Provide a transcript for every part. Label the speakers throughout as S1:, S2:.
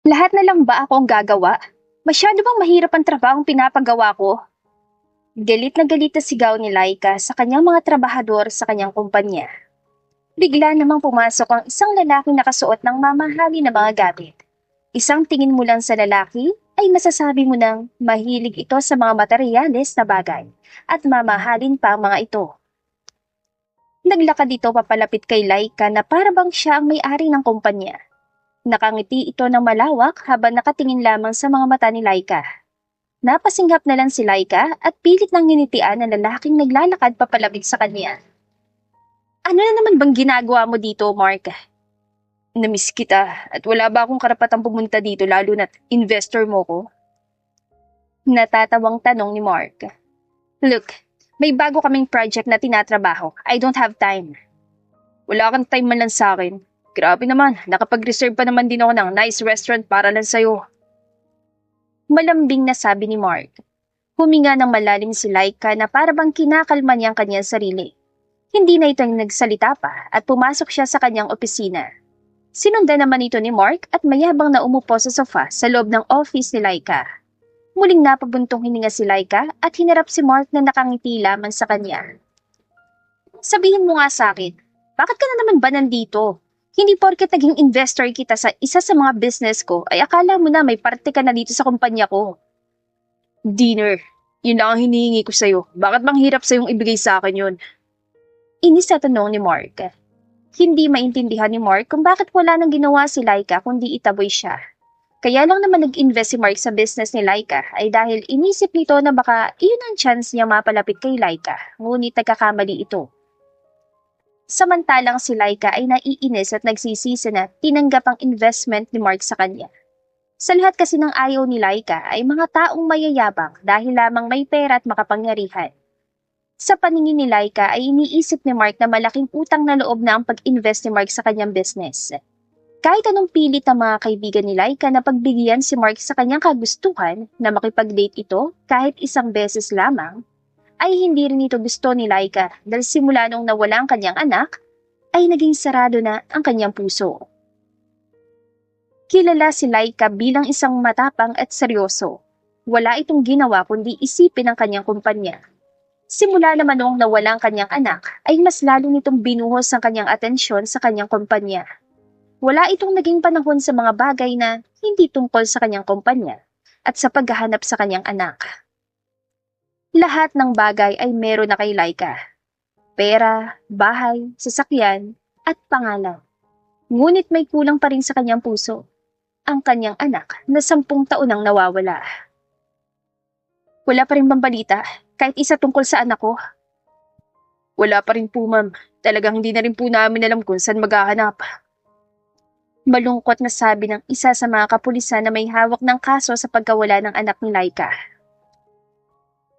S1: Lahat na lang ba ako ang gagawa? Masyado bang mahirap ang trabahong pinapagawa ko? Galit na galit na sigaw ni Laika sa kanyang mga trabahador sa kanyang kumpanya. Bigla namang pumasok ang isang lalaking nakasuot ng mamahali na mga gamit. Isang tingin mo lang sa lalaki ay masasabi mo nang mahilig ito sa mga materyales na bagay at mamahalin pa ang mga ito. Naglakad ito papalapit kay Laika na para bang siya ang may-ari ng kumpanya. Nakangiti ito ng malawak habang nakatingin lamang sa mga mata ni Laika. Napasinghap na lang si Laika at pilit nang nginitian ng lalaking naglalakad papalapit sa kanya. Ano na naman bang ginagawa mo dito, Mark? Namiss kita at wala ba akong karapatang pumunta dito lalo na't investor mo ko? Natatawang tanong ni Mark. Look, may bago kaming project na tinatrabaho. I don't have time. Wala kang time man lang sa akin. Grabe naman, nakapag-reserve pa naman din ako ng nice restaurant para lang sa'yo. Malambing na sabi ni Mark. Huminga ng malalim si Laika na para bang kinakalma niya ang kanyang sarili. Hindi na ito nagsalita pa at pumasok siya sa kanyang opisina. Sinundan naman ito ni Mark at mayabang na umupo sa sofa sa loob ng office ni Laika. Muling napabuntong hininga si Laika at hinarap si Mark na nakangiti lamang sa kanya. Sabihin mo nga sa akin, bakit ka na naman ba nandito? Hindi porket naging investor kita sa isa sa mga business ko ay akala mo na may parte ka na dito sa kumpanya ko. Dinner, yun lang ang hinihingi ko sa'yo. Bakit bang hirap sa'yong ibigay sa akin yun? Inis na tanong ni Mark. Hindi maintindihan ni Mark kung bakit wala nang ginawa si Laika kundi itaboy siya. Kaya lang naman nag-invest si Mark sa business ni Laika ay dahil inisip nito na baka iyon ang chance niya mapalapit kay Laika, ngunit nagkakamali ito. Samantalang si Laika ay naiinis at nagsisisi na tinanggap ang investment ni Mark sa kanya. Sa lahat kasi ng ayaw ni Laika ay mga taong mayayabang dahil lamang may pera at makapangyarihan. Sa paningin ni Laika ay iniisip ni Mark na malaking utang na loob na ang pag-invest ni Mark sa kanyang business. Kahit anong pilit ng mga kaibigan ni Laika na pagbigyan si Mark sa kanyang kagustuhan na makipag-date ito kahit isang beses lamang, ay hindi rin ito gusto ni Laika dahil simula nung nawala ang kanyang anak, ay naging sarado na ang kanyang puso. Kilala si Laika bilang isang matapang at seryoso. Wala itong ginawa kundi isipin ang kanyang kumpanya. Simula naman noong nawala ang kanyang anak, ay mas lalo nitong binuhos ang kanyang atensyon sa kanyang kumpanya. Wala itong naging panahon sa mga bagay na hindi tungkol sa kanyang kumpanya at sa paghahanap sa kanyang anak. Lahat ng bagay ay meron na kay Laika. Pera, bahay, sasakyan, at pangalan. Ngunit may kulang pa rin sa kanyang puso. Ang kanyang anak na 10 taon nang nawawala. Wala pa rin bang balita? Kahit isa tungkol sa anak ko? Wala pa rin po, ma'am. Talagang hindi na rin po namin alam kung saan maghahanap. Malungkot na sabi ng isa sa mga kapulisan na may hawak ng kaso sa pagkawala ng anak ni Laika.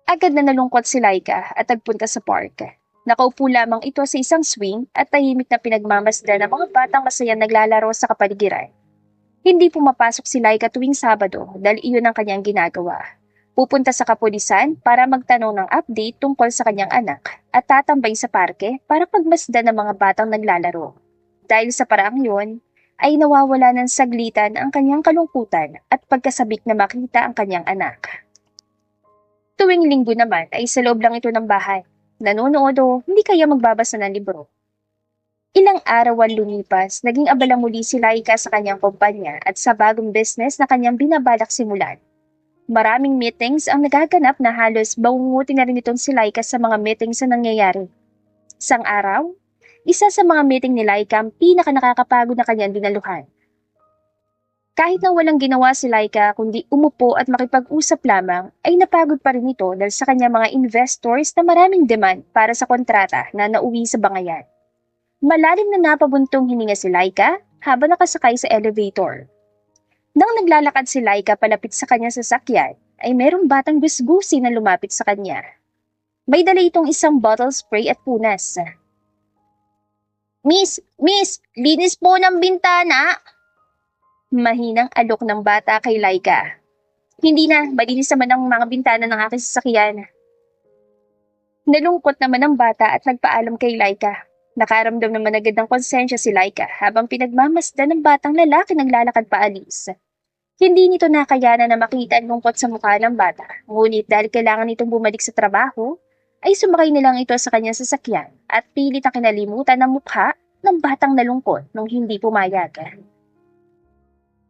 S1: Agad na nalungkot si Laika at nagpunta sa park. Nakaupo lamang ito sa isang swing at tahimik na pinagmamasdan ng mga batang masayang naglalaro sa kapaligiran. Hindi pumapasok si Laika tuwing Sabado dahil iyon ang kanyang ginagawa. Pupunta sa kapulisan para magtanong ng update tungkol sa kanyang anak at tatambay sa parke para pagmasdan ng mga batang naglalaro. Dahil sa paraang yun, ay nawawala ng saglitan ang kanyang kalungkutan at pagkasabik na makita ang kanyang anak. Tuwing Linggo naman ay sa loob lang ito ng bahay. Nanonood o hindi kaya magbabasa ng libro. Ilang araw ang lumipas, naging abala muli si Laika sa kanyang kumpanya at sa bagong business na kanyang binabalak simulan. Maraming meetings ang nagaganap na halos bangungutin na rin itong si Laika sa mga meetings na nangyayari. Isang araw, isa sa mga meeting ni Laika ang pinaka-nakakapagod na kanyang dinaluhan. Kahit na walang ginawa si Laika kundi umupo at makipag-usap lamang, ay napagod pa rin ito dahil sa kanyang mga investors na maraming demand para sa kontrata na nauwi sa bangayan. Malalim na napabuntong hininga si Laika habang nakasakay sa elevator. Nang naglalakad si Laika palapit sa kanyang sasakyan, ay merong batang gusgusi na lumapit sa kanya. May dala itong isang bottle spray at punas. Miss, linis po ng bintana! Mahinang alok ng bata kay Laika. Hindi na, malinis naman ang mga bintana ng aking sasakyan. Nalungkot naman ang bata at nagpaalam kay Laika. Nakaramdam naman agad ng konsensya si Laika habang pinagmamasdan ng batang lalaki naglalakad paalis. Hindi nito nakayanan na makita ang lungkot sa mukha ng bata, ngunit dahil kailangan nitong bumalik sa trabaho, ay sumakay nilang ito sa kanyang sasakyan at pilit na kinalimutan ang mukha ng batang nalungkot nung hindi pumayag.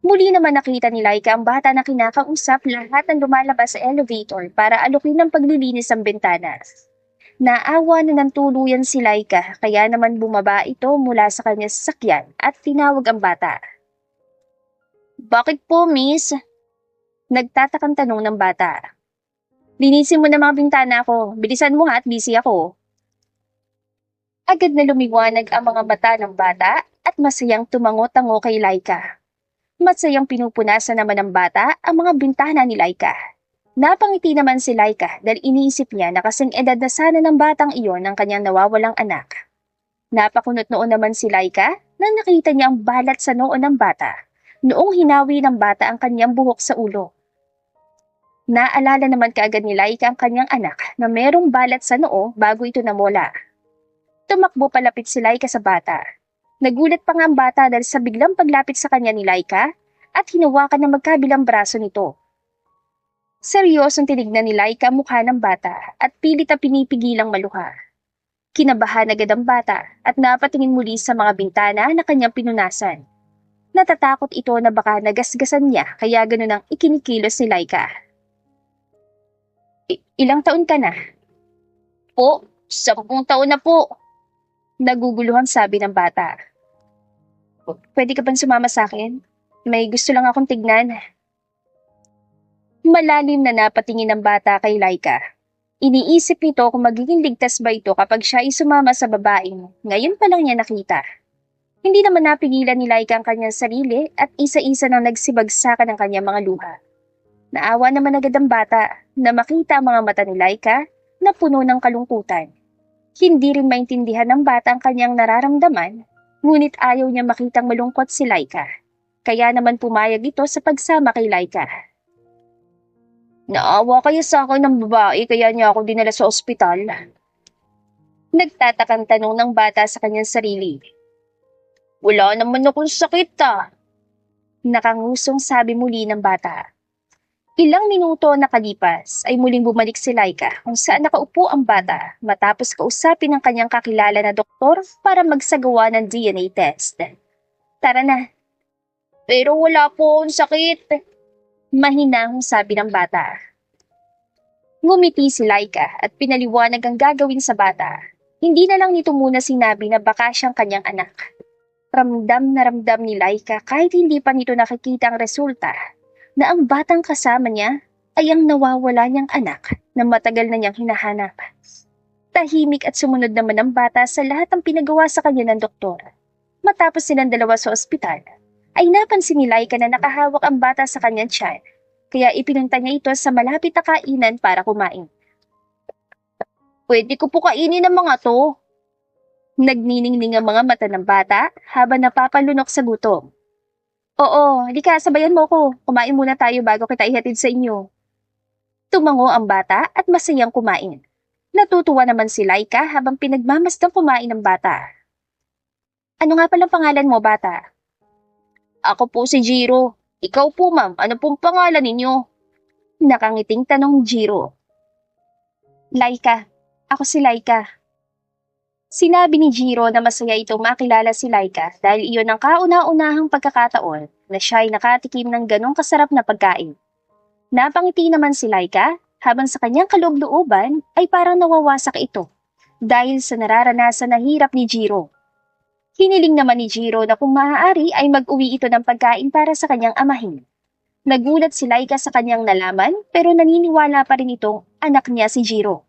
S1: Muli naman nakita ni Laika ang bata na kinakausap lahat ng lumalabas sa elevator para alukin ng paglilinis ang bintana. Naawa na ng tuluyan si Laika kaya naman bumaba ito mula sa kanyang sasakyan at tinawag ang bata. Bakit po, miss? Nagtatakang tanong ng bata. Linisin mo na mga bintana ko. Bilisan mo ha at busy ako. Agad na lumiwanag ang mga mata ng bata at masayang tumango-tango kay Laika. Masayang pinupunasan naman ng bata ang mga bintana ni Laika. Napangiti naman si Laika dahil iniisip niya na kasing edad na sana ng batang iyon ang kanyang nawawalang anak. Napakunot noon naman si Laika na nakita niya ang balat sa noo ng bata noong hinawi ng bata ang kanyang buhok sa ulo. Naalala naman kaagad ni Laika ang kanyang anak na merong balat sa noo bago ito namola. Tumakbo palapit si Laika sa bata. Nagulat pa nga ang bata dahil sa biglang paglapit sa kanya ni Laika at hinawakan ng magkabilang braso nito. Seryosong tinignan ni Laika ang mukha ng bata at pilit na pinipigilang maluha. Kinabahan agad ang bata at napatingin muli sa mga bintana na kanyang pinunasan. Natatakot ito na baka nagasgasan niya kaya ganun ang ikinikilos ni Laika. Ilang taon ka na? Po, 10 taon na po. Naguguluhang sabi ng bata. Pwede ka bang sumama sa akin? May gusto lang akong tignan. Malalim na napatingin ng bata kay Laika. Iniisip nito kung magiging ligtas ba ito kapag siya ay sumama sa babaeng. Ngayon pa lang niya nakita. Hindi naman napigilan ni Laika ang kanyang sarili at isa-isa nang nagsibagsakan ang kanyang mga luha. Naawa naman agad ang bata na makita ang mga mata ni Laika na puno ng kalungkutan. Hindi rin maintindihan ng bata ang kanyang nararamdaman, ngunit ayaw niya makitang malungkot si Laika. Kaya naman pumayag ito sa pagsama kay Laika. Naawa kayo sa akin ng babae kaya niya ako dinala sa ospital. Nagtatakang tanong ng bata sa kanyang sarili. Wala naman akong sakit Nakangusong sabi muli ng bata. Ilang minuto nakalipas ay muling bumalik si Laika kung saan nakaupo ang bata matapos kausapin ng kanyang kakilala na doktor para magsagawa ng DNA test. Tara na. Pero wala po akong sakit. Mahinahong sabi ng bata. Ngumiti si Laika at pinaliwanag ang gagawin sa bata. Hindi na lang nito muna sinabi na baka siyang kanyang anak. Ramdam na ramdam ni Laika kahit hindi pa nito nakikita ang resulta na ang batang kasama niya ay ang nawawala niyang anak na matagal na niyang hinahanap. Tahimik at sumunod naman ang bata sa lahat ng pinagawa sa kanya ng doktor. Matapos silang dalawa sa ospital, ay napansin ni Laika na nakahawak ang bata sa kanyang tiyan, kaya ipinunta niya ito sa malapit na kainan para kumain. Pwede ko po kainin ang mga to. Nagniningning ang mga mata ng bata habang napapalunok sa gutom. Oo, halika, sabayan mo ko. Kumain muna tayo bago kita ihatid sa inyo. Tumango ang bata at masayang kumain. Natutuwa naman si Laika habang pinagmamastang kumain ng bata. Ano nga palang pangalan mo, bata? Ako po si Jiro. Ikaw po, ma'am. Ano pong pangalan ninyo? Nakangiting tanong Jiro. Laika. Ako si Laika. Sinabi ni Jiro na masaya itong makilala si Laika dahil iyon ang kauna-unahang pagkakataon na siya ay nakatikim ng ganong kasarap na pagkain. Napangiti naman si Laika habang sa kanyang kaloob-looban ay parang nawawasak ito dahil sa nararanasan na hirap ni Jiro. Hiniling naman ni Jiro na kung maaari ay mag-uwi ito ng pagkain para sa kanyang amahin. Nagulat si Laika sa kanyang nalaman pero naniniwala pa rin itong anak niya si Jiro.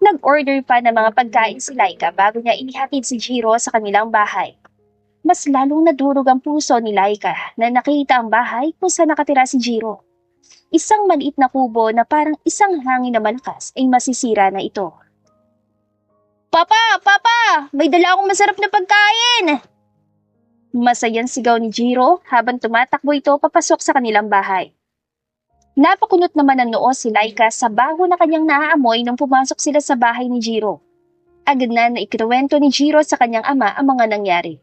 S1: Nag-order pa ng mga pagkain si Laika bago niya inihatid si Jiro sa kanilang bahay. Mas lalong nadurog ang puso ni Laika na nakita ang bahay kung saan nakatira si Jiro. Isang maliit na kubo na parang isang hangin na malakas ay masisira na ito. Papa! Papa! May dala akong masarap na pagkain! Masayang sigaw ni Jiro habang tumatakbo ito papasok sa kanilang bahay. Napakunot naman ang noo si Laika sa bago na kanyang naaamoy nung pumasok sila sa bahay ni Jiro. Agad na ikinuwento ni Jiro sa kanyang ama ang mga nangyari.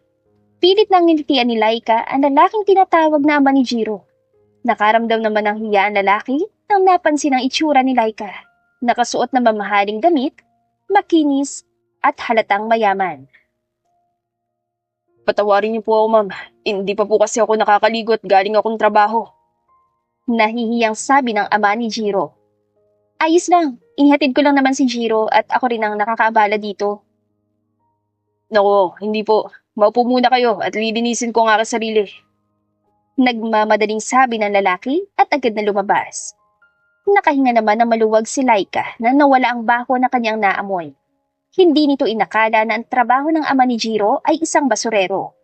S1: Pilit nang nilitian ni Laika ang lalaking tinatawag na ama ni Jiro. Nakaramdam naman ng hiya ang lalaki nang napansin ang itsura ni Laika. Nakasuot ng mamahaling damit, makinis, at halatang mayaman.
S2: Patawarin niyo po ako, ma'am. Hindi pa po kasi ako nakakaligo at galing akong trabaho.
S1: Nahihiyang sabi ng ama ni Jiro. Ayos lang, inihatid ko lang naman si Jiro at ako rin ang nakakaabala dito.
S2: Nako, hindi po. Maupo muna kayo at lilinisin ko ang aking sarili.
S1: Nagmamadaling sabi ng lalaki at agad na lumabas. Nakahinga naman ng maluwag si Laika na nawala ang bako na kanyang naamoy. Hindi nito inakala na ang trabaho ng ama ni Jiro ay isang basurero.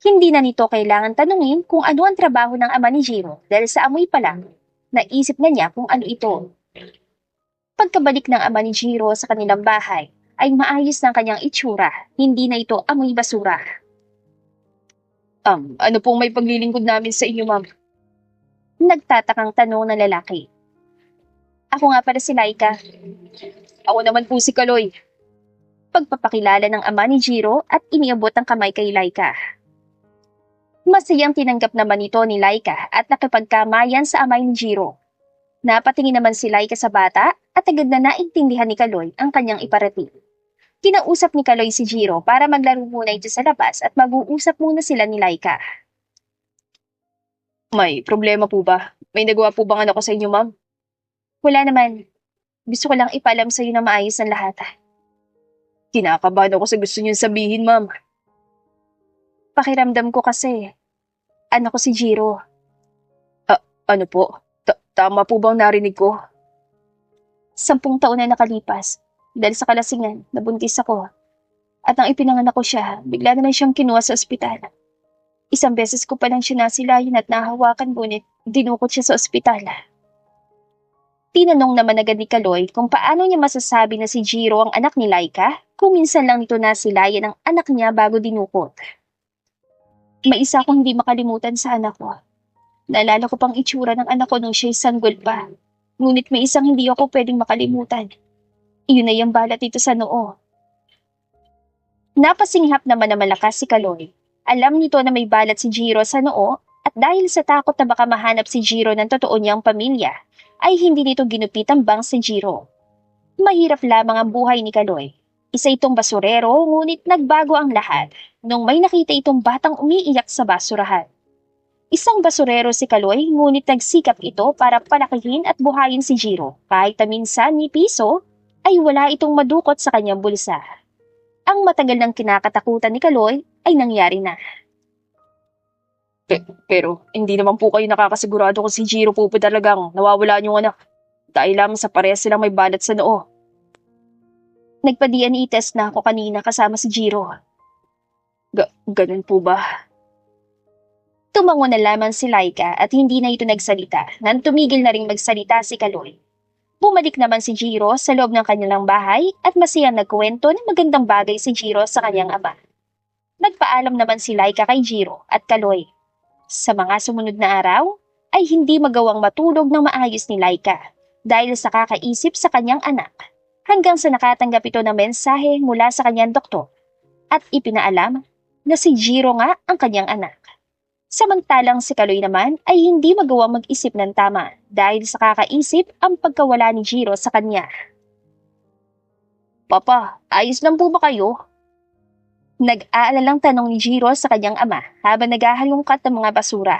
S1: Hindi na nito kailangan tanungin kung ano ang trabaho ng ama ni Jiro dahil sa amoy pa lang, naisip na niya kung ano ito. Pagkabalik ng ama ni Jiro sa kanilang bahay, ay maayos ng kanyang itsura, hindi na ito amoy basura.
S2: Ano pong may paglilingkod namin sa inyo, ma'am?
S1: Nagtatakang tanong ng lalaki. Ako nga pala si Laika.
S2: Ako naman po si Kaloy.
S1: Pagpapakilala ng ama ni Jiro at iniabot ang kamay kay Laika. Masayang tinanggap naman ito ni Laika at nakipagkamayan sa amay ni Jiro. Napatingin naman si Laika sa bata at agad na naintindihan ni Kaloy ang kanyang iparating. Kinausap ni Kaloy si Jiro para maglaro muna ito sa labas at mag-uusap muna sila ni Laika.
S2: May problema po ba? May nagawa po bang anak ko sa inyo, ma'am?
S1: Wala naman. Gusto ko lang ipaalam sa iyo na maayos ang lahat.
S2: Kinakabahan ako sa gusto niyong sabihin, ma'am.
S1: Pakiramdam ko kasi, anak ko si Jiro.
S2: Ano po? Tama po bang narinig ko?
S1: 10 taon na nakalipas. Dahil sa kalasingan, nabuntis ako. At nang ipinanganak ko siya, bigla naman siyang kinuha sa ospital. Isang beses ko pa lang siya nasilayan at nahawakan, ngunit dinukot siya sa ospital. Tinanong naman agad ni Kaloy kung paano niya masasabi na si Jiro ang anak ni Laika kung minsan lang nito nasilayan ang anak niya bago dinukot. May isa akong hindi makalimutan sa anak ko. Naalala ko pang itsura ng anak ko nung siya'y sanggol pa. Ngunit may isang hindi ako pwedeng makalimutan. Iyon ay ang balat dito sa noo. Napasinghap naman na malakas si Kaloy. Alam nito na may balat si Jiro sa noo at dahil sa takot na baka mahanap si Jiro ng totoo niyang pamilya, ay hindi nito ginupit ang bang si Jiro. Mahirap lamang ang buhay ni Kaloy. Isa itong basurero, ngunit nagbago ang lahat nung may nakita itong batang umiiyak sa basurahan. Isang basurero si Kaloy, ngunit nagsikap ito para palakihin at buhayin si Jiro kahit na minsan ni piso ay wala itong madukot sa kanyang bulsa. Ang matagal ng kinakatakutan ni Kaloy ay nangyari na.
S2: Pero hindi naman po kayo nakakasigurado kung si Jiro po talagang nawawala niyong anak. Dahil lamang sa parehas silang may balat sa noo.
S1: Nagpa-DNA test na ako kanina kasama si Jiro.
S2: Ganun po ba?
S1: Tumango na lamang si Laika at hindi na ito nagsalita nang tumigil na ring magsalita si Kaloy. Bumalik naman si Jiro sa loob ng kanilang bahay at masayang nagkwento ng magandang bagay si Jiro sa kanyang ama. Nagpaalam naman si Laika kay Jiro at Kaloy. Sa mga sumunod na araw, ay hindi magawang matulog ng maayos ni Laika dahil sa kakaisip sa kanyang anak hanggang sa nakatanggap ito ng mensahe mula sa kanyang doktor at ipinaalam na si Jiro nga ang kanyang anak. Samantalang si Kaloy naman ay hindi magawang mag-isip ng tama dahil sa kakaisip ang pagkawala ni Jiro sa kanya.
S2: Papa, ayos lang po ba kayo?
S1: Nag-aalalang tanong ni Jiro sa kanyang ama habang naghahalungkat ng mga basura.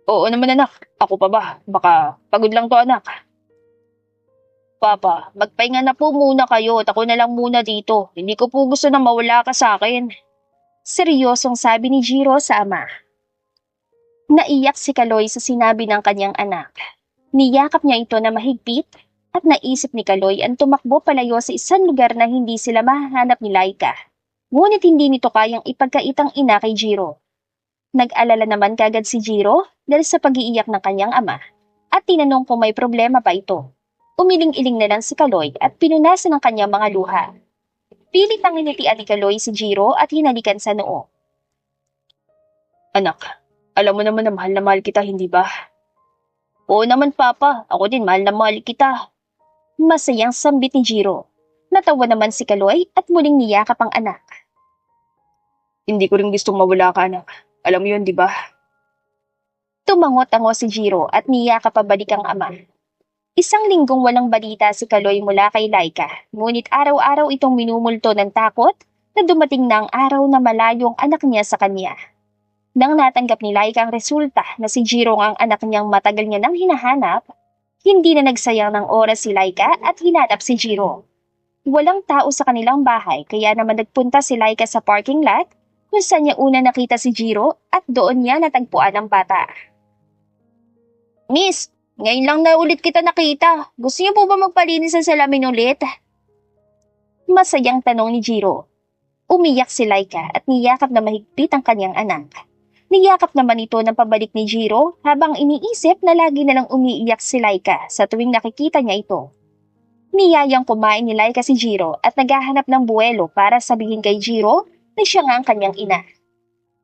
S2: Oo naman anak, ako pa ba? Baka pagod lang to anak. Papa, magpahinga na po muna kayo at ako na lang muna dito. Hindi ko po gusto na mawala ka sa akin.
S1: Seryosong sabi ni Jiro sa ama. Naiyak si Kaloy sa sinabi ng kanyang anak. Niyakap niya ito na mahigpit at naisip ni Kaloy ang tumakbo palayo sa isang lugar na hindi sila mahanap ni Laika. Ngunit hindi nito kayang ipagkaitang ina kay Jiro. Nag-alala naman kagad si Jiro dahil sa pag-iiyak ng kanyang ama at tinanong kung may problema pa ito. Umiling-iling na lang si Kaloy at pinunasan ng kanyang mga luha. Pilit ang initian ni Kaloy si Jiro at hinalikan sa noo.
S2: Anak, alam mo naman na mahal kita, hindi ba?
S1: Oo naman papa, ako din mahal na mahal kita. Masayang sambit ni Jiro. Natawa naman si Kaloy at muling niyakap ang anak.
S2: Hindi ko rin gustong mawala ka anak. Alam mo yun, di ba?
S1: Tumango-tango si Jiro at niyakap pabalik ang ama. Isang linggong walang balita si Kaloy mula kay Laika, ngunit araw-araw itong minumulto ng takot na dumating na ang araw na malayo ang anak niya sa kanya. Nang natanggap ni Laika ang resulta na si Jiro ang anak niyang matagal niya nang hinahanap, hindi na nagsayang ng oras si Laika at hinanap si Jiro. Walang tao sa kanilang bahay kaya naman nagpunta si Laika sa parking lot kung saan niya una nakita si Jiro at doon niya natagpuan ang bata. Miss, ngayon lang na ulit kita nakita. Gusto niyo po ba magpalinis ng salamin ulit? Masayang tanong ni Jiro. Umiyak si Laika at niyakap na mahigpit ang kanyang anak. Niyakap naman ito ng pabalik ni Jiro habang iniisip na lagi na lang umiiyak si Laika sa tuwing nakikita niya ito. Niyayang kumain ni Laika si Jiro at naghahanap ng buwelo para sabihin kay Jiro na siya nga ang kanyang ina.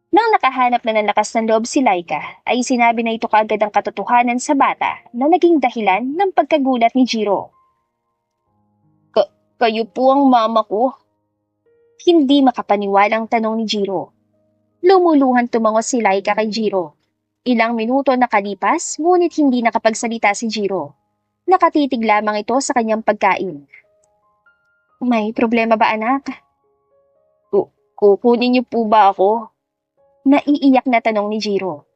S1: Nang nakahanap na ng lakas ng loob si Laika, ay sinabi na ito kaagad ang katotohanan sa bata na naging dahilan ng pagkagulat ni Jiro. Kayo po ang mama ko? Hindi makapaniwalang tanong ni Jiro. Lumuluhan tumango si Laika kay Jiro. Ilang minuto nakalipas, ngunit hindi nakapagsalita si Jiro. Nakatitig lamang ito sa kanyang pagkain. May problema ba, anak? Kukunin niyo po ba ako? Naiiyak na tanong ni Jiro.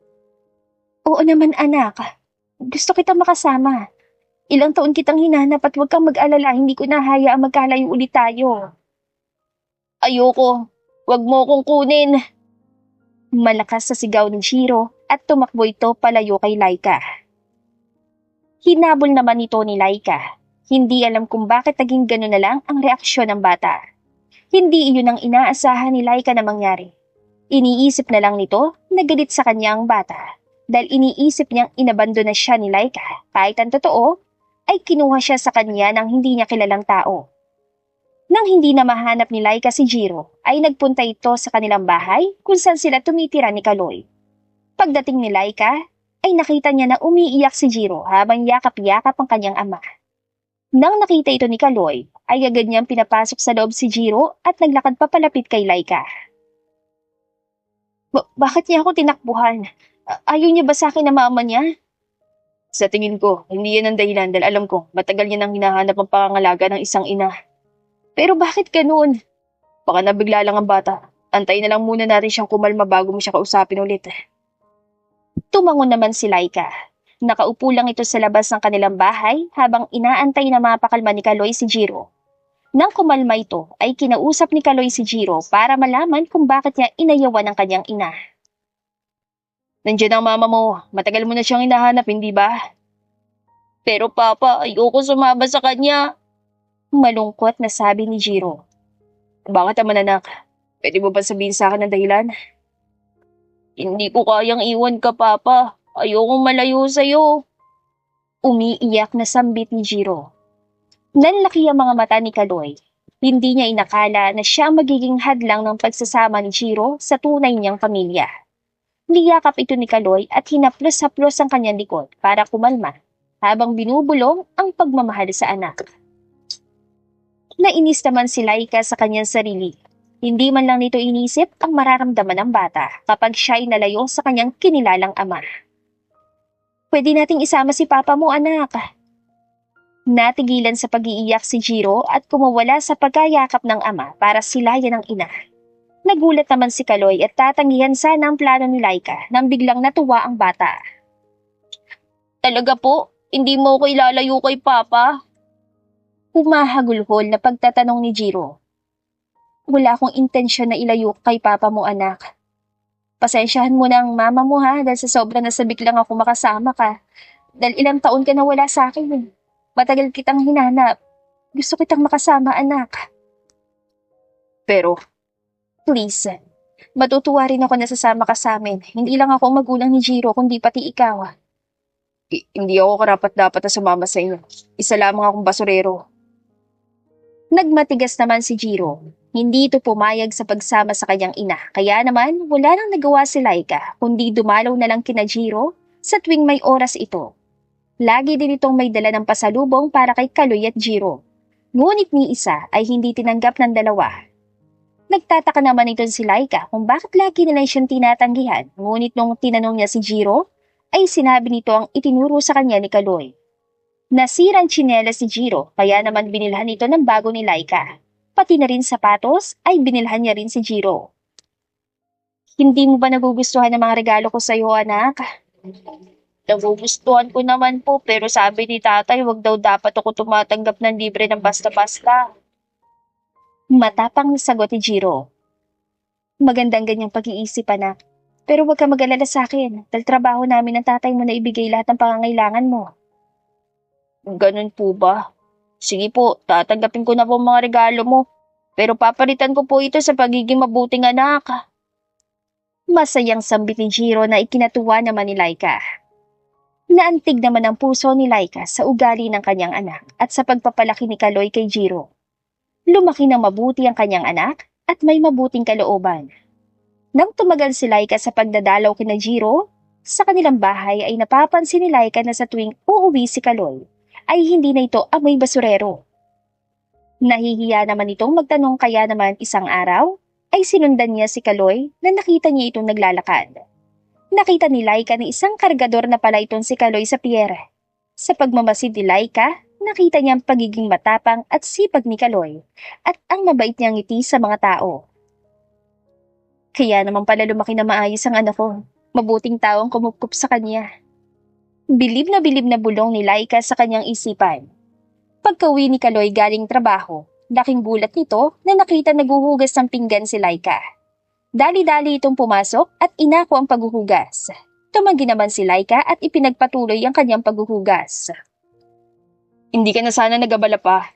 S1: Oo naman, anak. Gusto kitang makasama. Ilang taon kitang hinanap at huwag kang mag-alala, hindi ko nahayaang magkalayo ulit tayo. Ayoko. Huwag mo kong kunin. Malakas sa sigaw ni Jiro at tumakbo ito palayo kay Laika. Hinabol naman ito ni Laika. Hindi alam kung bakit naging gano'n na lang ang reaksyon ng bata. Hindi iyon ang inaasahan ni Laika na mangyari. Iniisip na lang nito na galit sa kanya ang bata dahil iniisip niyang inabando na siya ni Laika kahit ang totoo ay kinuha siya sa kanya ng hindi niya kilalang tao. Nang hindi na mahanap ni Laika si Jiro ay nagpunta ito sa kanilang bahay kung saan sila tumitira ni Kaloy. Pagdating ni Laika ay nakita niya na umiiyak si Jiro habang yakap-yakap ang kanyang ama. Nang nakita ito ni Kaloy ay agad niyang pinapasok sa loob si Jiro at naglakad papalapit kay Laika. Bakit niya ako tinakbuhan? Ayaw niya ba sa akin na mama niya? Sa tingin ko, hindi yan ang dahilan dahil alam ko matagal niya nang hinahanap ang pangangalaga ng isang ina. Pero bakit ganun? Baka nabigla lang ang bata. Antayin na lang muna natin siyang kumalma bago mo siya kausapin ulit. Tumango naman si Laika. Nakaupo lang ito sa labas ng kanilang bahay habang inaantay na mapakalma ni Kaloy si Jiro. Nang kumalma ito, ay kinausap ni Kaloy si Jiro para malaman kung bakit niya inayawan ang kanyang ina. Nandiyan ang mama mo. Matagal mo na siyang hinahanap, hindi ba? Pero papa, ayoko sumama sa kanya. Malungkot na sabi ni Jiro. Bakit naman anak? Pwede mo ba sabihin sa akin ang dahilan? Hindi ko kayang iwan ka, papa. Ayokong malayo sa'yo. Umiiyak na sambit ni Jiro. Nanlaki ang mga mata ni Kaloy. Hindi niya inakala na siya ang magiging hadlang ng pagsasama ni Jiro sa tunay niyang pamilya. Niyakap ito ni Kaloy at hinaplos-haplos ang kanyang likod para kumalma habang binubulong ang pagmamahal sa anak. Nainis naman si Laika sa kanyang sarili. Hindi man lang nito inisip ang mararamdaman ng bata kapag siya'y nalayo sa kanyang kinilalang ama. Pwede nating isama si papa mo, anak. Natigilan sa pag-iiyak si Jiro at kumawala sa pagkayakap ng ama para silayan ang ina. Nagulat naman si Kaloy at tatanggihan sana ang plano ni Laika nang biglang natuwa ang bata. Talaga po? Hindi mo ko ilalayo kay papa? Humahagulhol na pagtatanong ni Jiro. Wala akong intensyon na ilayo kay papa mo, anak. Pasensyahan mo na ang mama mo ha dahil sa sobrang nasabik lang ako makasama ka. Dahil ilang taon ka na wala sa akin. Matagal kitang hinanap. Gusto kitang makasama, anak. Pero, please, matutuwa rin ako na sasama ka sa amin. Hindi lang ako ang magulang ni Jiro, kundi pati ikaw. Hindi ako karapat-dapat na sumama sa inyo. Isa lamang akong basurero. Nagmatigas naman si Jiro. Hindi ito pumayag sa pagsama sa kanyang ina. Kaya naman, wala nang nagawa si Laika, kundi dumalaw na lang kina Jiro sa tuwing may oras ito. Lagi din itong may dala ng pasalubong para kay Kaloy at Jiro. Ngunit ni isa ay hindi tinanggap ng dalawa. Nagtataka naman ito si Laika kung bakit lagi nila siyang tinatanggihan. Ngunit nung tinanong niya si Jiro, ay sinabi nito ang itinuro sa kanya ni Kaloy. Nasirang tsinelas si Jiro kaya naman binilhan ito ng bago ni Laika. Pati na rin sapatos ay binilhan niya rin si Jiro. Hindi mo ba nagugustuhan ang mga regalo ko sa iyo, anak? Nagugustuhan ko naman po pero sabi ni tatay wag daw dapat ako tumatanggap ng libre ng basta-basta. Matapang na sagot ni Jiro. Magandang ganyang pag-iisip, anak. Pero huwag ka mag-alala sa akin dahil trabaho namin ng tatay mo na ibigay lahat ng pangangailangan mo. Ganun po ba? Sige po, tatanggapin ko na po mga regalo mo. Pero papalitan ko po ito sa pagiging mabuting anak. Masayang sambit ni Jiro na ikinatuwa naman ni Laika. Naantig naman ang puso ni Laika sa ugali ng kanyang anak at sa pagpapalaki ni Kaloy kay Jiro. Lumaki ng mabuti ang kanyang anak at may mabuting kalooban. Nang tumagal si Laika sa pagdadalaw kina Jiro, sa kanilang bahay ay napapansin ni Laika na sa tuwing uuwi si Kaloy, ay hindi na ito amoy basurero. Nahihiya naman itong magtanong kaya naman isang araw, ay sinundan niya si Kaloy na nakita niya itong naglalakad. Nakita ni Laika na isang kargador na pala itong si Kaloy sa pier. Sa pagmamasid ni Laika, nakita niya ang pagiging matapang at sipag ni Kaloy at ang mabait niyang ngiti sa mga tao. Kaya naman pala lumaki na maayos ang anak ko. Mabuting tao ang kumupkup sa kanya. Bilib na bulong ni Laika sa kanyang isipan. Pagka-uwi ni Kaloy galing trabaho, laking gulat nito na nakita naghuhugas ng pinggan si Laika. Dali-dali itong pumasok at inako ang paghuhugas. Tumanggi naman si Laika at ipinagpatuloy ang kanyang paghuhugas. Hindi ka na sana nagabala pa.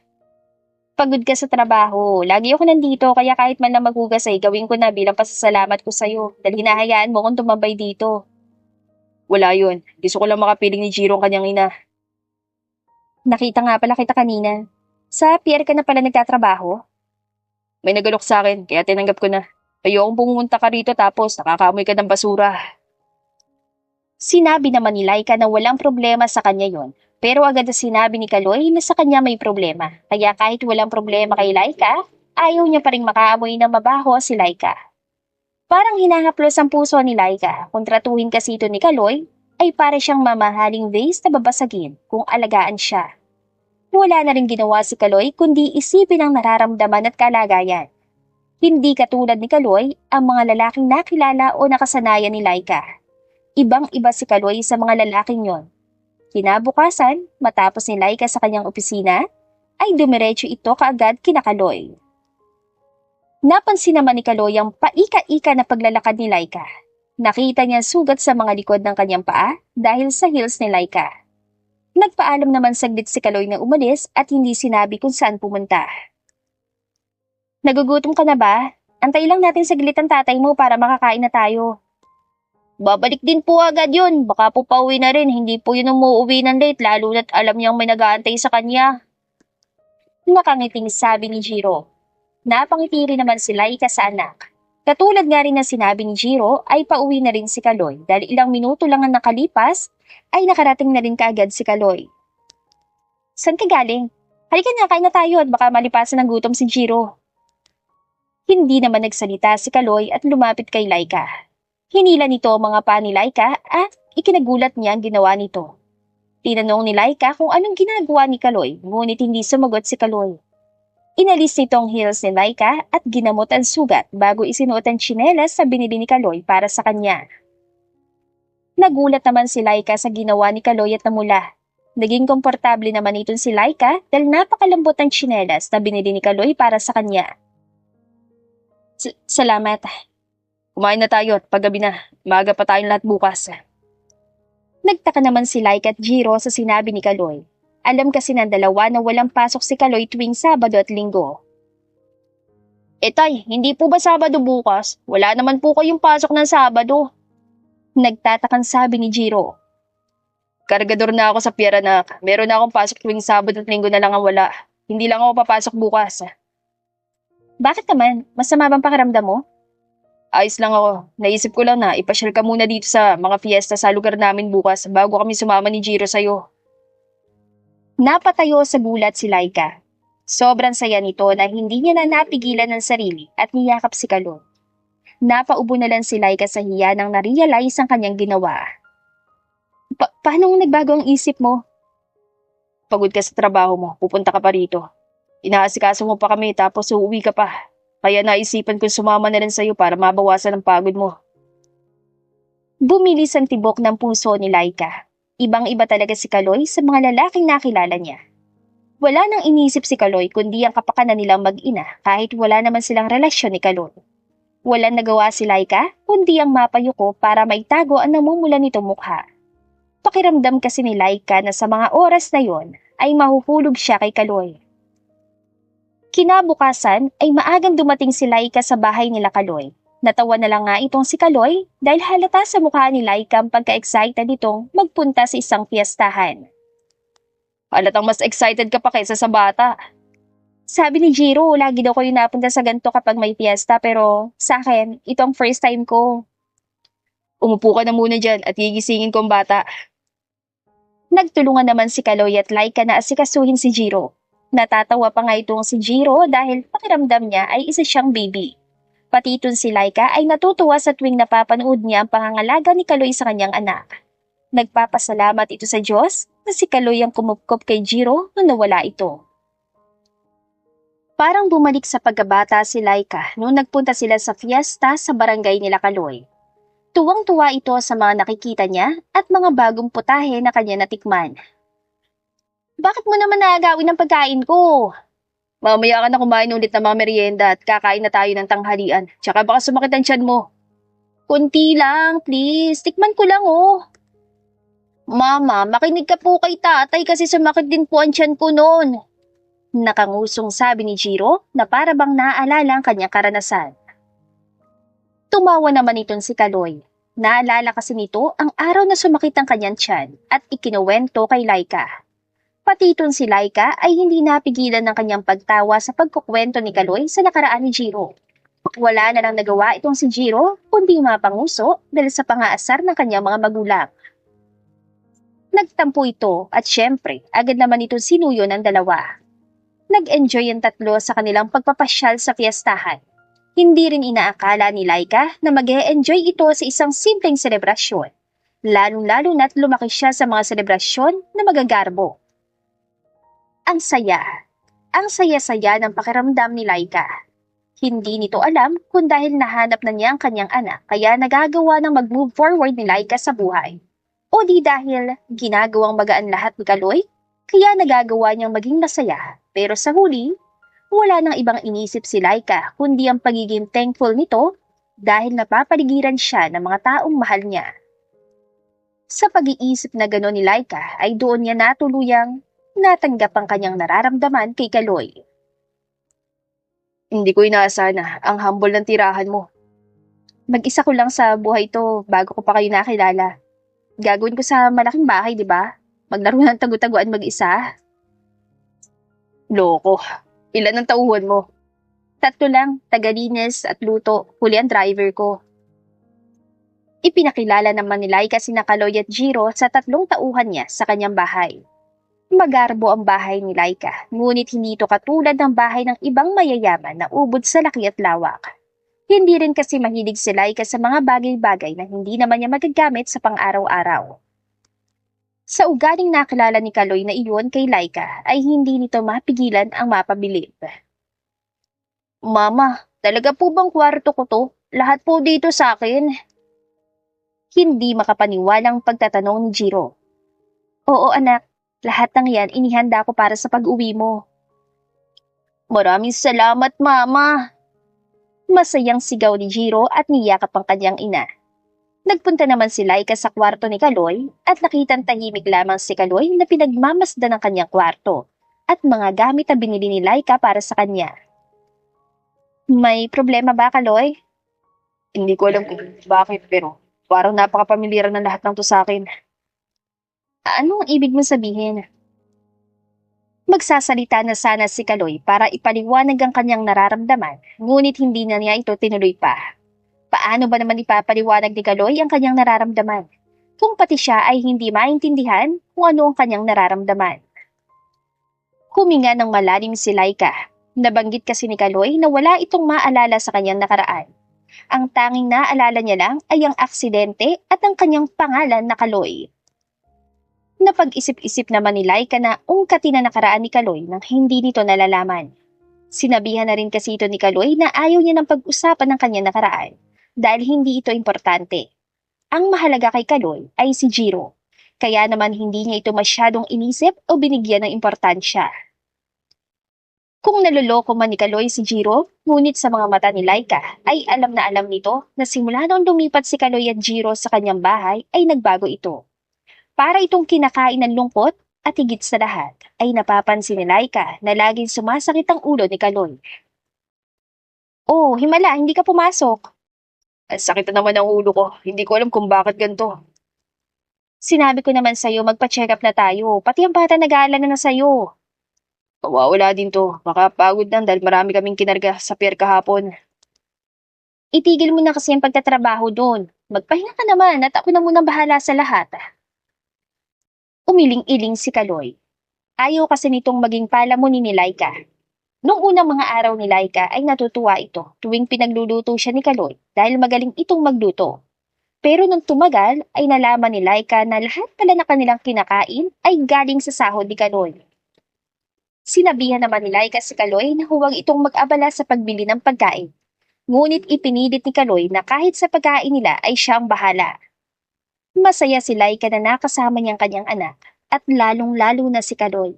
S1: Pagod ka sa trabaho. Lagi ako nandito kaya kahit man lang maghugas ay gawin ko na bilang pasasalamat ko sa'yo dahil hinahayaan mo kong tumambay dito. Wala yun. Gusto ko lang makapiling ni Jiro ang kanyang ina. Nakita nga pala kita kanina. Sa pier ka na pala nagtatrabaho? May nagalok sa akin kaya tinanggap ko na. Ayokong pumunta ka rito tapos nakakaamoy ka ng basura. Sinabi naman ni Laika na walang problema sa kanya yon. Pero agad na sinabi ni Kaloy na sa kanya may problema. Kaya kahit walang problema kay Laika, ayaw niya pa rin makaamoy ng mabaho si Laika. Parang hinahaplos ang puso ni Laika. Kung tratuhin kasi ito ni Kaloy, ay para siyang mamahaling vase na babasagin kung alagaan siya. Wala na rin ginawa si Kaloy kundi isipin ang nararamdaman at kalagayan. Hindi katulad ni Kaloy ang mga lalaking nakilala o nakasanayan ni Laika. Ibang-iba si Kaloy sa mga lalaking yon. Kinabukasan, matapos ni Laika sa kanyang opisina, ay dumiretso ito kaagad kina Kaloy. Napansin naman ni Kaloy ang paika-ika na paglalakad ni Laika. Nakita niya sugat sa mga likod ng kanyang paa dahil sa heels ni Laika. Nagpaalam naman saglit si Kaloy na umalis at hindi sinabi kung saan pumunta. Nagugutom ka na ba? Antay lang natin saglit ang tatay mo para makakain na tayo. Babalik din po agad yun. Baka po pauwi na rin. Hindi po yun umuwi ng late lalo na't alam niyang may nag-aantay sa kanya. Nakangiting sabi ni Jiro. Napangiti rin naman si Laika sa anak. Katulad nga rin na sinabi ni Jiro ay pauwi na rin si Kaloy dahil ilang minuto lang ang nakalipas ay nakarating na rin kaagad si Kaloy. Saan ka galing? Halika na, kain na tayo at baka malipasan ng gutom si Jiro. Hindi naman nagsalita si Kaloy at lumapit kay Laika. Hinila nito ang mga paa ni Laika at ikinagulat niya ang ginawa nito. Tinanong ni Laika kung anong ginagawa ni Kaloy, ngunit hindi sumagot si Kaloy. Inalis nito ang heels ni Laika at ginamot ang sugat bago isinuot ang tsinelas sa binili ni Kaloy para sa kanya. Nagulat naman si Laika sa ginawa ni Kaloy at namula. Naging komportable naman itong si Laika dahil napakalambot ang tsinelas na binili ni Kaloy para sa kanya. Salamat. Kumain na tayo at paggabi na. Maaga pa tayong lahat bukas. Nagtaka naman si Laika at Jiro sa sinabi ni Kaloy. Alam kasi ng dalawa na walang pasok si Kaloy tuwing Sabado at Linggo. Tay, hindi po ba Sabado bukas? Wala naman po kayong pasok ng Sabado. Nagtatakang sabi ni Jiro. Kargador na ako sa pier na meron na akong pasok tuwing Sabado at Linggo na lang ang wala. Hindi lang ako papasok bukas. Bakit naman? Masama bang pakiramdam mo? Ayos lang ako. Naisip ko lang na ipasyal ka muna dito sa mga fiesta sa lugar namin bukas bago kami sumama ni Jiro sa'yo. Napatayo sa gulat si Laika. Sobrang saya nito na hindi niya na napigilan ng sarili at niyakap si Kaloy. Napaubo na lang si Laika sa hiya nang na-realize ang kanyang ginawa. Paano nagbago ang isip mo?
S2: Pagod ka sa trabaho mo, pupunta ka pa rito. Inaasikaso mo pa kami tapos uuwi ka pa. Kaya naisipan kong sumama na rin sa'yo para mabawasan ang pagod mo.
S1: Bumilis ang tibok ng puso ni Laika. Ibang-iba talaga si Kaloy sa mga lalaking nakilala niya. Wala nang inisip si Kaloy kundi ang kapakanan nilang mag-ina kahit wala naman silang relasyon ni Kaloy. Walang nagawa si Laika kundi ang mapayuko para maitago ang namumula nitong mukha. Pakiramdam kasi ni Laika na sa mga oras na yon ay mahuhulog siya kay Kaloy. Kinabukasan ay maagang dumating si Laika sa bahay nila Kaloy. Natawa na lang nga itong si Kaloy dahil halata sa mukha ni Laika ang pagka-excited nitong magpunta sa isang fiestahan.
S2: Halatang mas excited ka pa kaysa sa bata.
S1: Sabi ni Jiro, lagi daw kayo napunta sa ganito kapag may fiesta pero sa akin, ito ang first time ko.
S2: Umupo ka na muna dyan at gigisingin ko ang bata.
S1: Nagtulungan naman si Kaloy at Laika na asikasuhin si Jiro. Natatawa pa nga itong si Jiro dahil pakiramdam niya ay isa siyang baby. Pati itong si Laika ay natutuwa sa tuwing napapanood niya ang pangangalaga ni Kaloy sa kanyang anak. Nagpapasalamat ito sa Diyos na si Kaloy ang kumupkop kay Jiro nung nawala ito. Parang bumalik sa pagkabata si Laika nung nagpunta sila sa fiesta sa barangay nila Kaloy. Tuwang-tuwa ito sa mga nakikita niya at mga bagong putahe na kanya natikman. Bakit mo naman naagawin ang pagkain ko?
S2: Mamaya ka na kumain ulit ng mga merienda at kakain na tayo ng tanghalian. Tsaka baka sumakit ang tiyan mo.
S1: Kunti lang, please. Tikman ko lang, oh. Mama, makinig ka po kay tatay kasi sumakit din po ang tiyan ko noon. Nakangusong sabi ni Jiro na para bang naaalala ang kanyang karanasan. Tumawa naman itong si Kaloy. Naalala kasi nito ang araw na sumakit ang kanyang tiyan at ikinuwento kay Laika. Pati itong si Laika ay hindi napigilan ng kanyang pagtawa sa pagkukwento ni Kaloy sa nakaraan ni Jiro. Wala na lang nagawa itong si Jiro kundi mapanguso dahil sa pangaasar ng kanyang mga magulang. Nagtampo ito at syempre agad naman itong sinuyo ng dalawa. Nag-enjoy ang tatlo sa kanilang pagpapasyal sa fiestahan. Hindi rin inaakala ni Laika na mag-e-enjoy ito sa isang simpleng selebrasyon. Lalong-lalo na't lumaki siya sa mga selebrasyon na magagarbo. Ang saya. Ang saya-saya ng pakiramdam ni Laika. Hindi nito alam kung dahil nahanap na niya ang kanyang anak kaya nagagawa ng mag-move forward ni Laika sa buhay. O di dahil ginagawang magaan lahat ni Kaloy, kaya nagagawa niyang maging masaya. Pero sa huli, wala nang ibang inisip si Laika kundi ang pagiging thankful nito dahil napapaligiran siya ng mga taong mahal niya. Sa pag-iisip na gano'n ni Laika ay doon niya natuluyang natanggap ang kanyang nararamdaman kay Kaloy.
S2: Hindi ko inaasahan na ang humble ng tirahan mo.
S1: Mag-isa ko lang sa buhay to bago ko pa kayo nakilala. Gagawin ko sa malaking bahay, di ba? Maglaro ng tagu-taguan mag-isa.
S2: Loko. Ilan ang tauhan mo?
S1: 3 lang, tagalinis at luto, huli ang driver ko. Ipinakilala naman ni Laika sina Kaloy at Jiro sa 3 tauhan niya sa kanyang bahay. Magarbo ang bahay ni Laika, ngunit hindi ito katulad ng bahay ng ibang mayayaman na ubod sa laki at lawak. Hindi rin kasi mahilig si Laika sa mga bagay-bagay na hindi naman niya magagamit sa pang-araw-araw. Sa ugaling nakilala ni Kaloy na iyon kay Laika ay hindi nito mapigilan ang mapabilib. Mama, talaga po bang kwarto ko to? Lahat po dito sa akin. Hindi makapaniwalang pagtatanong ni Jiro. Oo anak, lahat ng yan inihanda ko para sa pag-uwi mo. Maraming salamat, Mama. Masayang sigaw ni Jiro at niyakap ang kanyang ina. Nagpunta naman si Laika sa kwarto ni Kaloy at nakitang tahimik lamang si Kaloy na pinagmamasdan ng kanyang kwarto at mga gamit na binili ni Laika para sa kanya. May problema ba, Kaloy?
S2: Hindi ko alam kung bakit pero parang napakapamilyar ng lahat ng to sa akin.
S1: Ano ang ibig mong sabihin? Magsasalita na sana si Kaloy para ipaliwanag ang kanyang nararamdaman, ngunit hindi na niya ito tinuloy pa. Paano ba naman ipapaliwanag ni Kaloy ang kanyang nararamdaman, kung pati siya ay hindi maintindihan kung ano ang kanyang nararamdaman? Huminga ng malalim si Laika. Nabanggit kasi ni Kaloy na wala itong maalala sa kanyang nakaraan. Ang tanging naalala niya lang ay ang aksidente at ang kanyang pangalan na Kaloy. Napag-isip-isip naman ni Laika na ungkatin na nakaraan ni Kaloy nang hindi nito nalalaman. Sinabihan na rin kasi ito ni Kaloy na ayaw niya ng pag-usapan ng kanyang nakaraan dahil hindi ito importante. Ang mahalaga kay Kaloy ay si Jiro, kaya naman hindi niya ito masyadong inisip o binigyan ng importansya. Kung naloloko man ni Kaloy si Jiro, ngunit sa mga mata ni Laika ay alam na alam nito na simula noong lumipat si Kaloy at Jiro sa kanyang bahay ay nagbago ito. Para itong kinakain ng lungkot at higit sa lahat ay napapansin ni Laika na laging sumasakit ang ulo ni Kaloy. Oh, himala, hindi ka pumasok.
S2: Ang sakit na naman ang ulo ko. Hindi ko alam kung bakit ganito.
S1: Sinabi ko naman sa'yo magpa-check up na tayo, pati ang bata nag-aalala na sa'yo.
S2: Mawawala din to. Makapagod lang dahil marami kaming kinarga sa pier kahapon.
S1: Itigil mo na kasi ang pagtatrabaho doon. Magpahinga ka naman at ako na munang bahala sa lahat. Umiling-iling si Kaloy. Ayaw kasi nitong maging palamunin ni Laika. Noong unang mga araw ni Laika ay natutuwa ito tuwing pinagluluto siya ni Kaloy dahil magaling itong magluto. Pero nung tumagal ay nalaman ni Laika na lahat pala na kanilang kinakain ay galing sa sahod ni Kaloy. Sinabihan naman ni Laika si Kaloy na huwag itong mag-abala sa pagbili ng pagkain. Ngunit ipinilit ni Kaloy na kahit sa pagkain nila ay siya ang bahala. Masaya si Laika na nakasama niyang kanyang anak at lalong-lalo na si Kaloy.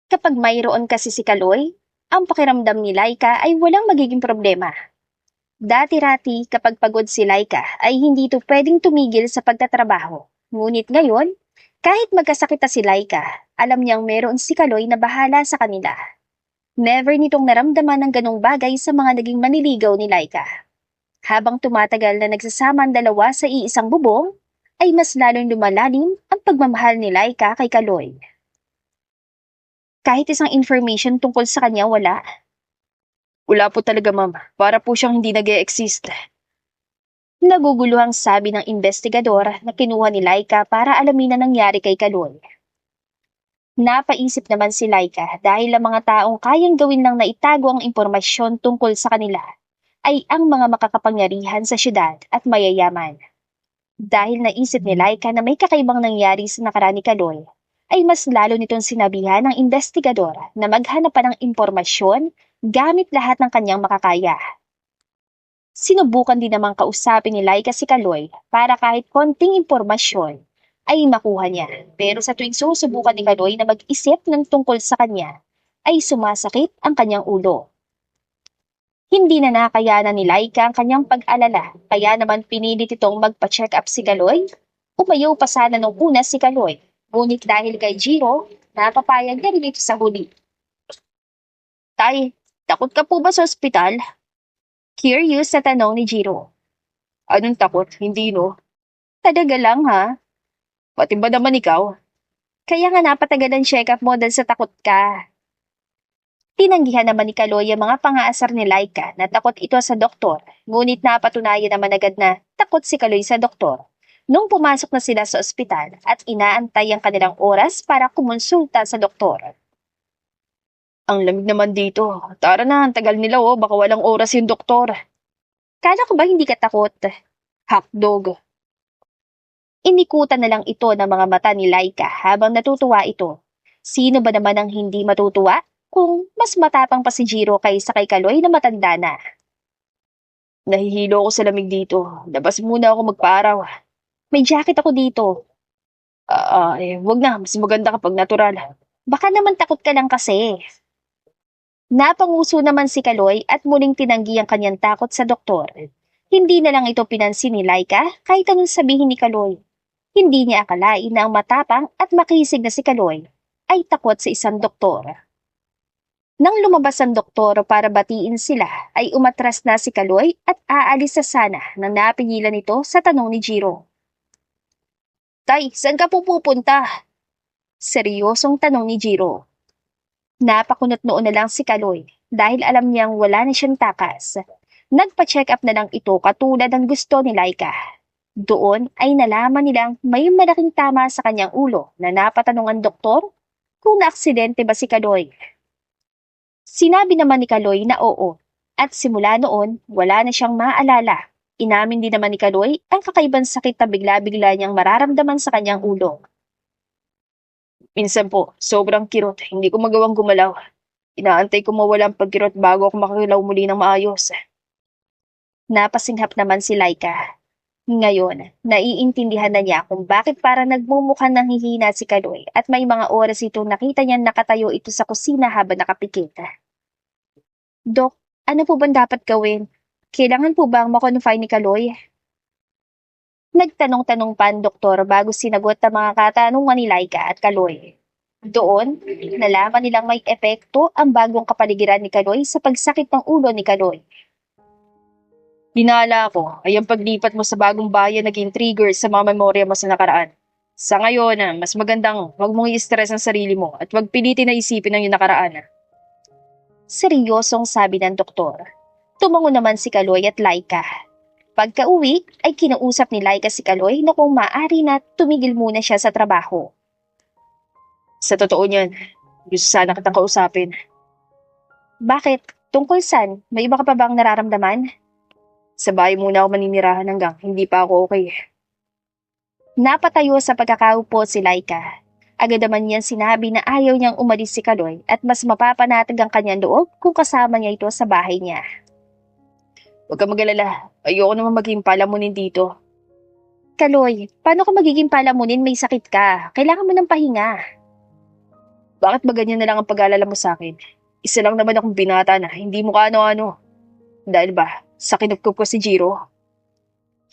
S1: Kapag mayroon kasi si Kaloy, ang pakiramdam ni Laika ay walang magiging problema. Dati-rati kapag pagod si Laika ay hindi ito pwedeng tumigil sa pagtatrabaho. Ngunit ngayon, kahit magkasakit na si Laika, alam niyang meron si Kaloy na bahala sa kanila. Never nitong naramdaman ng ganong bagay sa mga naging maniligaw ni Laika. Habang tumatagal na nagsasama ang dalawa sa iisang bubong, ay mas lalong lumalalim ang pagmamahal ni Laika kay Kaloy. Kahit isang information tungkol sa kanya wala.
S2: Wala po talaga, ma'am. Para po siyang hindi nag-e-exist.
S1: Naguguluhang sabi ng investigador na kinuha ni Laika para alamin ang nangyari kay Kaloy. Napaisip naman si Laika dahil ang mga taong kayang gawin lang na itago ang impormasyon tungkol sa kanila ay ang mga makakapangyarihan sa syudad at mayayaman. Dahil naisip ni Laika na may kakaibang nangyari sa nakaraan ni Kaloy, ay mas lalo nitong sinabihan ng investigador na maghanap pa ng impormasyon gamit lahat ng kanyang makakaya. Sinubukan din namang kausapin ni Laika si Kaloy para kahit konting impormasyon ay makuha niya. Pero sa tuwing susubukan ni Kaloy na mag-isip ng tungkol sa kanya, ay sumasakit ang kanyang ulo. Hindi na nakayanan ni Laika ang kanyang pag-alala, kaya naman pinilit itong magpa-check up si Kaloy. Umayaw pa sana nung una si Kaloy, ngunit dahil kay Jiro, napapayag na rin ito sa huli.
S2: Tay, takot ka po ba sa ospital?
S1: Curious sa tanong ni Jiro.
S2: Anong takot? Hindi, no?
S1: Talaga lang ha?
S2: Pati ba naman ikaw?
S1: Kaya nga napatagal ang check-up mo dahil sa takot ka. Tinanggihan naman ni Kaloy ang mga pangaasar ni Laika na takot ito sa doktor, ngunit napatunayan naman agad na takot si Kaloy sa doktor. Nung pumasok na sila sa ospital at inaantay ang kanilang oras para kumonsulta sa doktor.
S2: Ang lamig naman dito. Tara na, ang tagal nila oh. Baka walang oras yung doktor.
S1: Kala ko ba hindi ka takot?
S2: Hotdog.
S1: Inikutan na lang ito ng mga mata ni Laika habang natutuwa ito. Sino ba naman ang hindi matutuwa kung mas matapang pa si Jiro kaysa kay Kaloy na matanda na?
S2: Nahihilo ako sa lamig dito. Labas muna ako magpaaraw.
S1: May jacket ako dito.
S2: Wag na. Mas maganda kapag natural.
S1: Baka naman takot ka lang kasi. Napanguso naman si Kaloy at muling tinanggi ang kanyang takot sa doktor. Hindi na lang ito pinansin ni Laika kahit anong sabihin ni Kaloy. Hindi niya akalain na ang matapang at makisig na si Kaloy ay takot sa isang doktor. Nang lumabas ang doktor para batiin sila, ay umatras na si Kaloy at aalis sa sana nang napigilan ito sa tanong ni Jiro.
S2: Tay, saan ka pupunta?
S1: Seryosong tanong ni Jiro. Napakunot noon na lang si Kaloy dahil alam niyang wala na siyang takas. Nagpa-check up na lang ito katulad ng gusto ni Laika. Doon ay nalaman nilang may malaking tama sa kanyang ulo na napatanong ang doktor kung naaksidente ba si Kaloy. Sinabi naman ni Kaloy na oo at simula noon wala na siyang maalala. Inamin din naman ni Kaloy ang kakaibang sakit na bigla-bigla niyang mararamdaman sa kanyang ulo.
S2: Minsan po, sobrang kirot, hindi ko magawang gumalaw. Inaantay ko mawala ang pagkirot bago ako makakalaw muli ng maayos.
S1: Napasinghap naman si Laika. Ngayon, naiintindihan na niya kung bakit para nagmumukhang nanghihina si Kaloy at may mga oras itong nakita niya nakatayo ito sa kusina habang nakapikit. Dok, ano po bang dapat gawin? Kailangan po bang makonfine ni Kaloy? Nagtanong-tanong pa ang doktor bago sinagot ang mga katanungan ni Laika at Kaloy. Doon, nalaman nilang may epekto ang bagong kapaligiran ni Kaloy sa pagsakit ng ulo ni Kaloy.
S2: Hinala ko ay ang paglipat mo sa bagong bayan naging trigger sa mga memorya mo sa nakaraan. Sa ngayon, mas magandang huwag mong i-stress ang sarili mo at huwag pilitin na isipin ang iyong nakaraan.
S1: Seryosong sabi ng doktor. Tumango naman si Kaloy at Laika. Pagka-uwi ay kinausap ni Laika si Kaloy na kung maaari na tumigil muna siya sa trabaho.
S2: Sa totoo niyan, gusto sana kitang kausapin.
S1: Bakit? Tungkol saan? May iba ka pa bang nararamdaman?
S2: Sa bahay muna ako maninirahan hanggang hindi pa ako okay.
S1: Napatayo sa pagkakaupo si Laika. Agad naman niyan sinabi na ayaw niyang umalis si Kaloy at mas mapapanatag ang kanyang loob kung kasama niya ito sa bahay niya.
S2: Huwag kang mag-alala, ayoko naman maging palamunin dito.
S1: Kaloy, paano ka magiging palamunin may sakit ka? Kailangan mo ng pahinga.
S2: Bakit ba ganyan na lang ang pag-alala mo sa akin? Isa lang naman akong binata na hindi mo kaano-ano. Dahil ba, sa kinupkup ko si Jiro?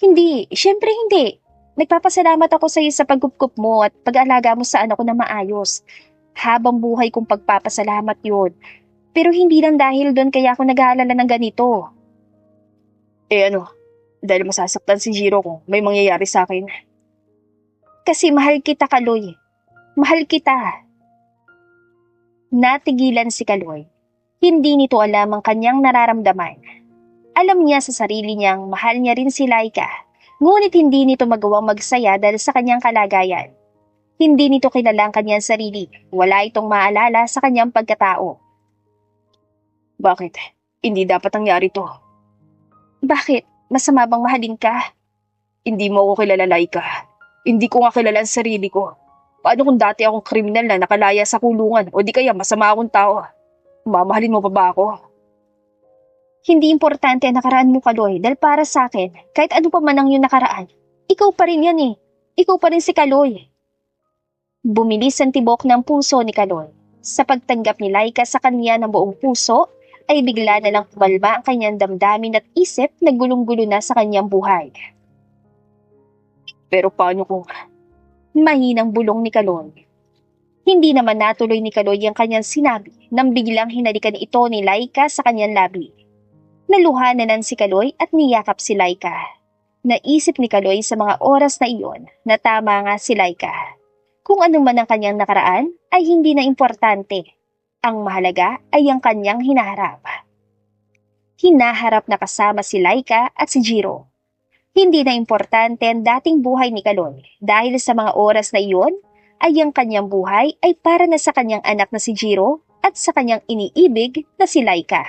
S1: Hindi, syempre hindi. Nagpapasalamat ako sa iyo sa pagkupkup mo at pag-aalaga mo sa anak ko na maayos. Habang buhay kong pagpapasalamat yun. Pero hindi lang dahil doon kaya ako nag-aalala ng ganito.
S2: Dahil masasaktan si Jiro kung may mangyayari sa akin.
S1: Kasi mahal kita, Kaloy. Mahal kita. Natigilan si Kaloy. Hindi nito alam ang kanyang nararamdaman. Alam niya sa sarili niyang mahal niya rin si Laika, ngunit hindi nito magawang magsaya dahil sa kanyang kalagayan. Hindi nito kilala ang kanyang sarili, wala itong maalala sa kanyang pagkatao.
S2: Bakit? Hindi dapat nangyari to.
S1: Bakit? Masama bang mahalin ka?
S2: Hindi mo ako kilala, Laika. Hindi ko nga kilala ang sarili ko. Paano kung dati akong kriminal na nakalaya sa kulungan o di kaya masama akong tao? Mamahalin mo pa ba ako?
S1: Hindi importante ang nakaraan mo, Kaloy, dahil para sa akin, kahit ano pa man ang iyong nakaraan, ikaw pa rin yan eh. Ikaw pa rin si Kaloy. Bumilis ang tibok ng puso ni Kaloy. Sa pagtanggap ni Laika sa kanya ng buong puso, ay bigla na lang kumalma ang kanyang damdamin at isip na gulong-gulo na sa kanyang buhay.
S2: Pero paano kung...
S1: Mahinang bulong ni Kaloy. Hindi naman natuloy ni Kaloy ang kanyang sinabi nang biglang hinalikan ito ni Laika sa kanyang labi. Naluhanan si Kaloy at niyakap si Laika. Naisip ni Kaloy sa mga oras na iyon na tama nga si Laika. Kung ano man ang kanyang nakaraan ay hindi na importante. Ang mahalaga ay ang kanyang hinaharap. Hinaharap na kasama si Laika at si Jiro. Hindi na importante ang dating buhay ni Kaloy dahil sa mga oras na iyon ay ang kanyang buhay ay para na sa kanyang anak na si Jiro at sa kanyang iniibig na si Laika.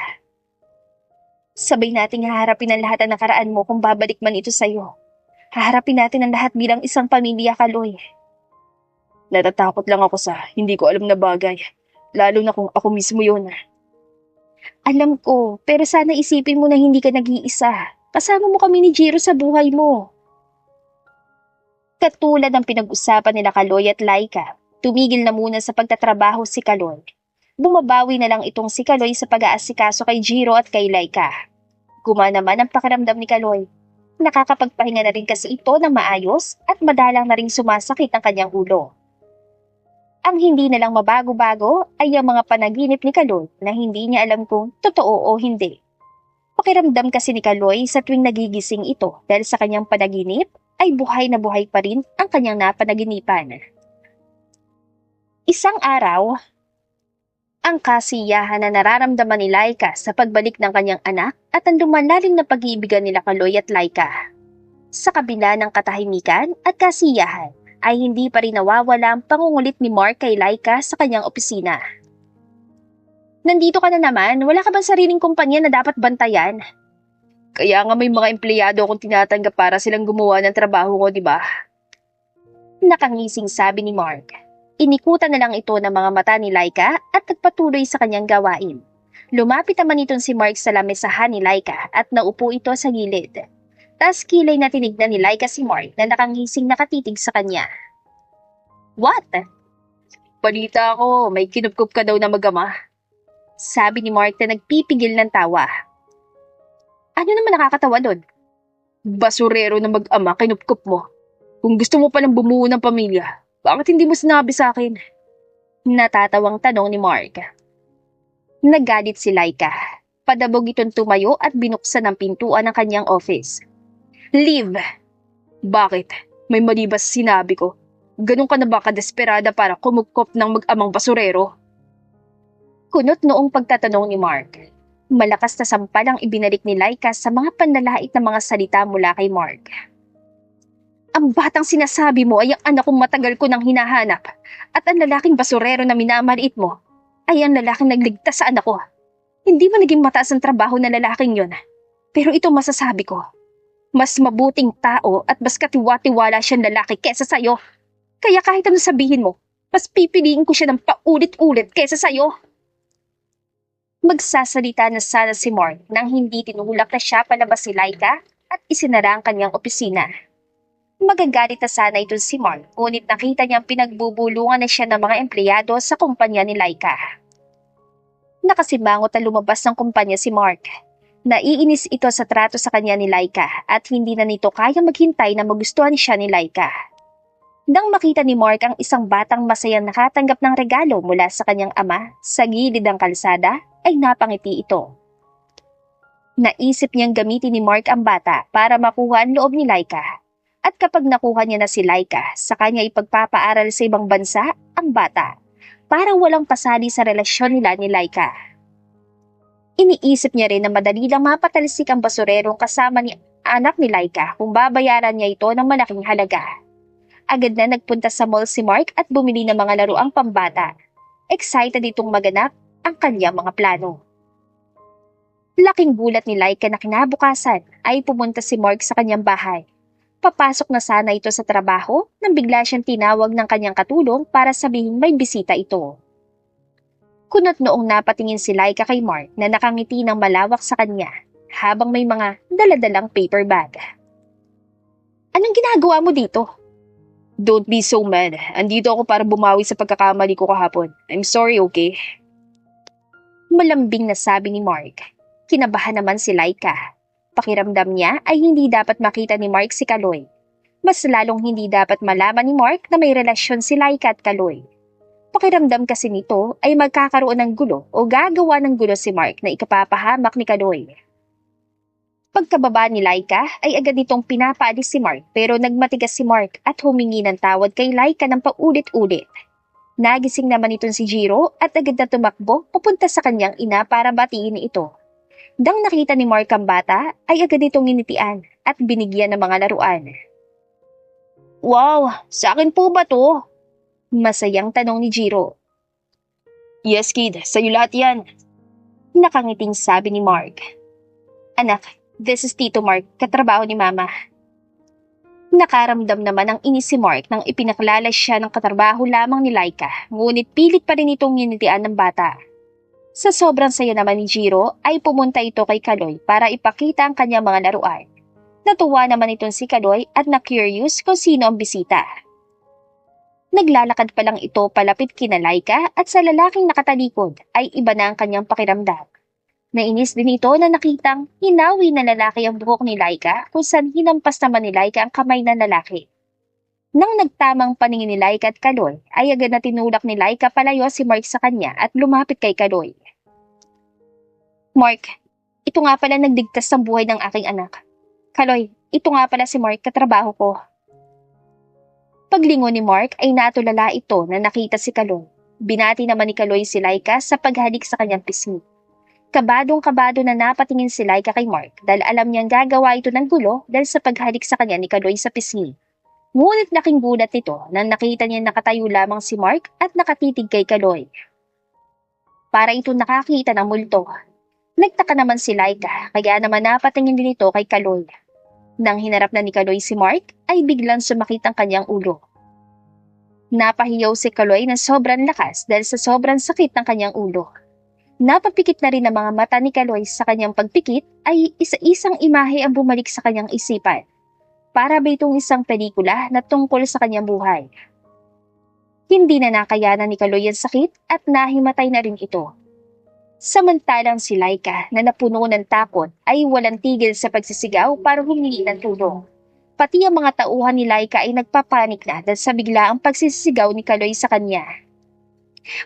S1: Sabay nating haharapin ang lahat ng nakaraan mo kung babalik man ito sa'yo. Haharapin natin ang lahat bilang isang pamilya, Kaloy.
S2: Natatakot lang ako sa hindi ko alam na bagay. Lalo na kung ako mismo yun.
S1: Alam ko, pero sana isipin mo na hindi ka nag-iisa. Kasama mo kami ni Jiro sa buhay mo. Katulad ng pinag-usapan nila Kaloy at Laika, tumigil na muna sa pagtatrabaho si Kaloy. Bumabawi na lang itong si Kaloy sa pag-aasikaso kay Jiro at kay Laika. Gumana naman ang pakiramdam ni Kaloy. Nakakapagpahinga na rin kasi ito ng maayos at madalang na ring sumasakit ang kanyang ulo. Ang hindi na lang mabago-bago ay ang mga panaginip ni Kaloy na hindi niya alam kung totoo o hindi. Pakiramdam kasi ni Kaloy sa tuwing nagigising ito dahil sa kanyang panaginip ay buhay na buhay pa rin ang kanyang napanaginipan. Isang araw, ang kasiyahan na nararamdaman ni Laika sa pagbalik ng kanyang anak at ang lumalalim na pag-iibigan nila Kaloy at Laika. Sa kabila ng katahimikan at kasiyahan, ay hindi pa rin nawawala ang pangungulit ni Mark kay Laika sa kanyang opisina. Nandito ka na naman, wala ka bang sariling kumpanya na dapat bantayan?
S2: Kaya nga may mga empleyado akong tinatanggap para silang gumawa ng trabaho ko, di ba?
S1: Nakangising sabi ni Mark. Inikutan na lang ito ng mga mata ni Laika at nagpatuloy sa kanyang gawain. Lumapit naman itong si Mark sa lamesahan ni Laika at naupo ito sa gilid. Tas kilay na tinignan ni Laika si Mark na nakangising nakatitig sa kanya. What?
S2: Balita ko, may kinupkup ka daw na mag-ama.
S1: Sabi ni Mark na nagpipigil ng tawa. Ano naman nakakatawa doon?
S2: Basurero na mag-ama, kinupkup mo. Kung gusto mo palang bumuo ng pamilya, bakit hindi mo sinabi sa akin?
S1: Natatawang tanong ni Mark. Nagalit si Laika. Padabog itong tumayo at binuksan ang pintuan ng kanyang office. Leave!
S2: Bakit? May mali ba sa sinabi ko? Ganun ka na ba kadesperada para kumupkop ng mag-amang basurero?
S1: Kunot noong pagtatanong ni Mark. Malakas na sampal ang ibinalik ni Laika sa mga panlalait na mga salita mula kay Mark. Ang batang sinasabi mo ay ang anak kong matagal ko nang hinahanap at ang lalaking basurero na minamaliit mo ay ang lalaking nagligtas sa anak ko. Hindi man naging mataas ang trabaho ng lalaking yon. Pero ito masasabi ko. Mas mabuting tao at mas katiwa-tiwala siyang lalaki kesa sa'yo. Kaya kahit ano sabihin mo, mas pipiliin ko siya ng paulit-ulit kesa sa'yo. Magsasalita na sana si Mark nang hindi tinulak na siya palabas si Laika at isinara ang kanyang opisina. Magagalit na sana ito si Mark, ngunit nakita niyang pinagbubulungan na siya ng mga empleyado sa kumpanya ni Laika. Nakasimangot na lumabas ng kumpanya si Mark. Naiinis ito sa trato sa kanya ni Laika at hindi na nito kayang maghintay na magustuhan siya ni Laika. Nang makita ni Mark ang isang batang masayang nakatanggap ng regalo mula sa kanyang ama sa gilid ng kalsada, ay napangiti ito. Naisip niyang gamitin ni Mark ang bata para makuha ang loob ni Laika. At kapag nakuha niya na si Laika, sa kanya ipagpapaaral sa ibang bansa ang bata para walang pasali sa relasyon nila ni Laika. Iniisip niya rin na madali lang mapatalsik ang basurerong kasama ni anak ni Laika kung babayaran niya ito ng malaking halaga. Agad na nagpunta sa mall si Mark at bumili ng mga laruang pambata. Excited itong maganap ang kanyang mga plano. Laking gulat ni Laika na kinabukasan ay pumunta si Mark sa kanyang bahay. Papasok na sana ito sa trabaho nang bigla siyang tinawag ng kanyang katulong para sabihin may bisita ito. Kunot noong napatingin si Laika kay Mark na nakangiti ng malawak sa kanya habang may mga daladalang paper bag. Anong ginagawa mo dito?
S2: Don't be so mad. Andito ako para bumawi sa pagkakamali ko kahapon. I'm sorry, okay?
S1: Malambing na sabi ni Mark. Kinabahan naman si Laika. Pakiramdam niya ay hindi dapat makita ni Mark si Kaloy. Mas lalong hindi dapat malaman ni Mark na may relasyon si Laika at Kaloy. Pakiramdam kasi nito ay magkakaroon ng gulo o gagawa ng gulo si Mark na ikapapahamak ni Kaloy. Pagkababa ni Laika ay agad nitong pinapaalis si Mark pero nagmatigas si Mark at humingi ng tawad kay Laika ng paulit-ulit. Nagising naman itong si Jiro at agad na tumakbo papunta sa kanyang ina para batiin ito. Nang nakita ni Mark ang bata, ay agad itong nginitian at binigyan ng mga laruan. Wow, sa akin po ba to? Masayang tanong ni Jiro.
S2: Yes, kid. Sa'yo lahat yan.
S1: Nakangiting sabi ni Mark. Anak, this is Tito Mark, katrabaho ni Mama. Nakaramdam naman ang inis si Mark nang ipinaklala siya ng katrabaho lamang ni Laika, ngunit pilit pa rin itong nginitian ng bata. Sa sobrang saya naman ni Jiro ay pumunta ito kay Kaloy para ipakita ang kanyang mga laruan. Natuwa naman itong si Kaloy at na-curious kung sino ang bisita. Naglalakad pa lang ito palapit kina Laika at sa lalaking nakatalikod ay iba na ang kanyang pakiramdam. Nainis din ito na nakitang hinawi na lalaki ang buhok ni Laika kung saan hinampas naman ni Laika ang kamay ng lalaki. Nang nagtamang paningin ni Laika at Kaloy, ay agad na tinulak ni Laika palayo si Mark sa kanya at lumapit kay Kaloy. Mark, ito nga pala nagdigtas ng buhay ng aking anak. Kaloy, ito nga pala si Mark, katrabaho ko. Paglingon ni Mark ay natulala ito na nakita si Kaloy. Binati naman ni Kaloy si Laika sa paghalik sa kanyang pisngi. Kabadong-kabado na napatingin si Laika kay Mark dahil alam niyang gagawa ito ng gulo dahil sa paghalik sa kanya ni Kaloy sa pisngi. Ngunit laking gulat nito nang nakita niya nakatayo lamang si Mark at nakatitig kay Kaloy. Para ito nakakita ng multo. Nagtaka naman si Laika kaya naman napatingin din ito kay Kaloy. Nang hinarap na ni Kaloy si Mark ay biglang sumakit ang kanyang ulo. Napahiyaw si Kaloy ng sobrang lakas dahil sa sobrang sakit ng kanyang ulo. Napapikit na rin ang mga mata ni Kaloy sa kanyang pagpikit ay isa-isang imahe ang bumalik sa kanyang isipan. Para ba itong isang pelikula na tungkol sa kanyang buhay? Hindi na nakayanan ni Kaloy ang sakit at nahimatay na rin ito. Samantalang si Laika na napuno ng takot ay walang tigil sa pagsisigaw para humingi ng tulong. Pati ang mga tauhan ni Laika ay nagpapanik na dahil sa biglaang pagsisigaw ni Kaloy sa kanya.